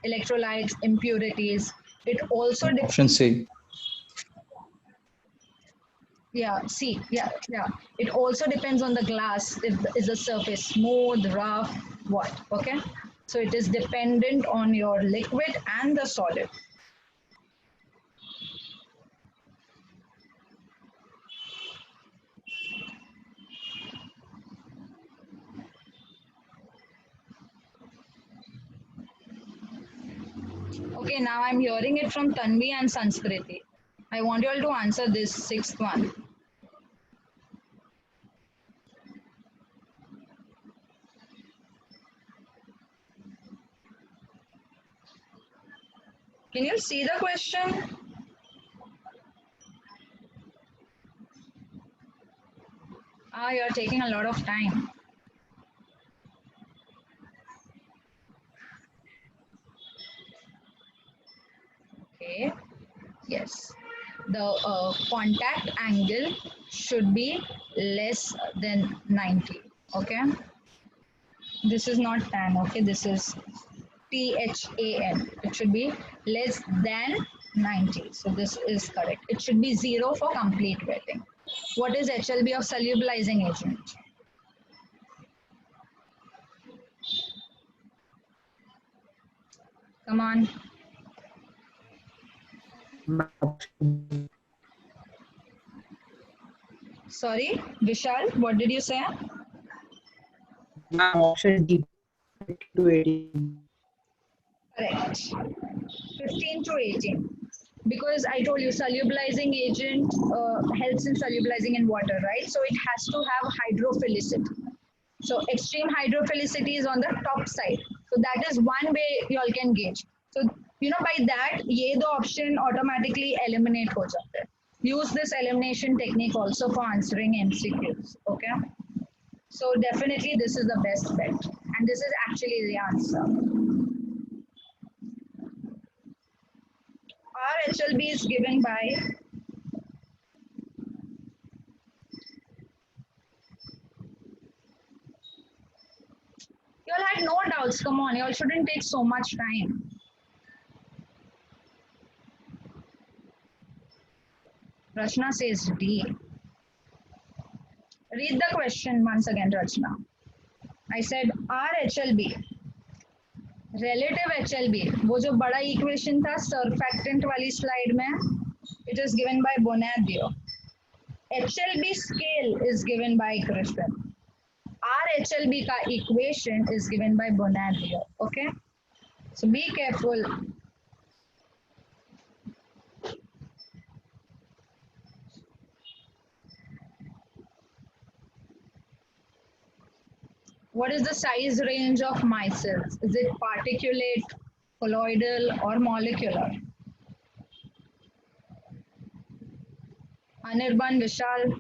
electrolytes, impurities? It also depends. Option C. Yeah, see, yeah. It also depends on the glass. If is the surface smooth, rough, what? Okay. So it is dependent on your liquid and the solid. Okay, now I'm hearing it from Tanvi and Sanskriti. I want you all to answer this sixth one. Can you see the question? You're taking a lot of time. Okay. Yes. The contact angle should be less than 90. Okay. This is not tan. Okay. This is THAN. It should be less than 90. So this is correct. It should be 0 for complete wetting. What is HLB of solubilizing agent? Come on. Sorry, Vishal, what did you say? Option D, 15 to 18. Correct. 15 to 18. Because I told you solubilizing agent helps in solubilizing in water, right? So it has to have hydrophilicity. So extreme hydrophilicity is on the top side. So that is one way you all can gauge. So by that, ये दो option automatically eliminate हो जाते हैं. Use this elimination technique also for answering MCQs. Okay. So definitely this is the best bet, and this is actually the answer. RHLB is given by you all had no doubts. Come on, you all shouldn't take so much time. Rachna says D. Read the question once again, Rachna. I said RHLB, relative HLB, वो जो बड़ा equation था surfactant वाली slide में, it is given by Bonadio. HLB scale is given by Griffin. RHLB का equation is given by Bonadio. Okay, so be careful. What is the size range of micelles? Is it particulate, colloidal, or molecular? Anirban, Vishal.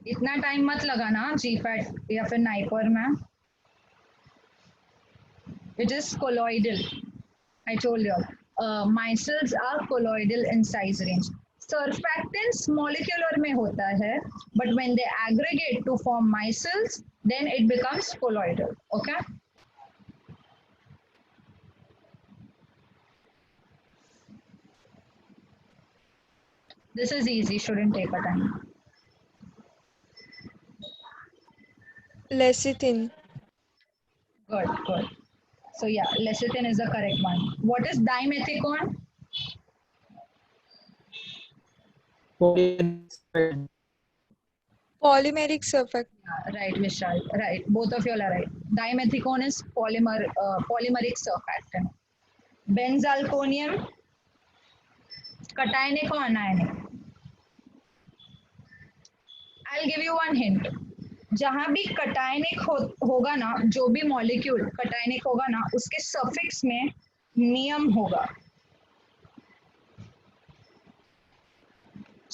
इतना time मत लगाना GPAT या फिर NIPER में. It is colloidal. I told you. Micelles are colloidal in size range. Surfactants molecular में होता है, but when they aggregate to form micelles, then it becomes colloidal. Okay. This is easy. Shouldn't take a time. Lecithin. Good, good. So yeah, lecithin is the correct one. What is dimethicone? Polymeric surfactant. Right, Vishal. Right. Both of you all are right. Dimethicone is polymeric surfactant. Benzalkonium, cationic or anionic? I'll give you one hint. जहां भी cationic होगा ना, जो भी molecule cationic होगा ना, उसके suffix में नियम होगा.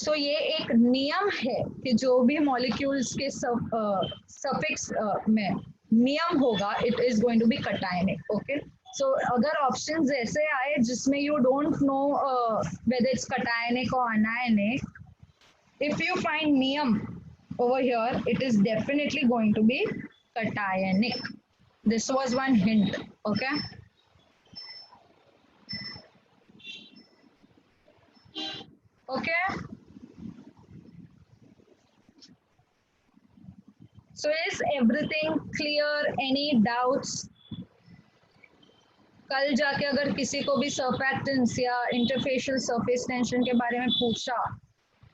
सो ये एक नियम है कि जो भी मॉलिक्यूल्स के सफिक्स में नियम होगा, it is going to be cationic. Okay, so अगर ऑप्शंस ऐसे आए जिसमें you don't know whether it's cationic और anionic, if you find niyam over here, it is definitely going to be cationic. This was one hint. Okay, okay. So is everything clear? Any doubts? कल जाके अगर किसी को भी सर्फैक्टेंस या interfacial surface tension के बारे में पूछा,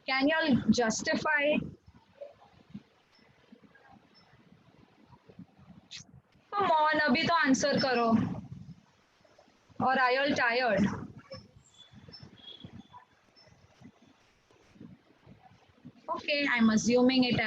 can you all justify? Come on, अभी तो आंसर करो. और I all tired? Okay, I'm assuming it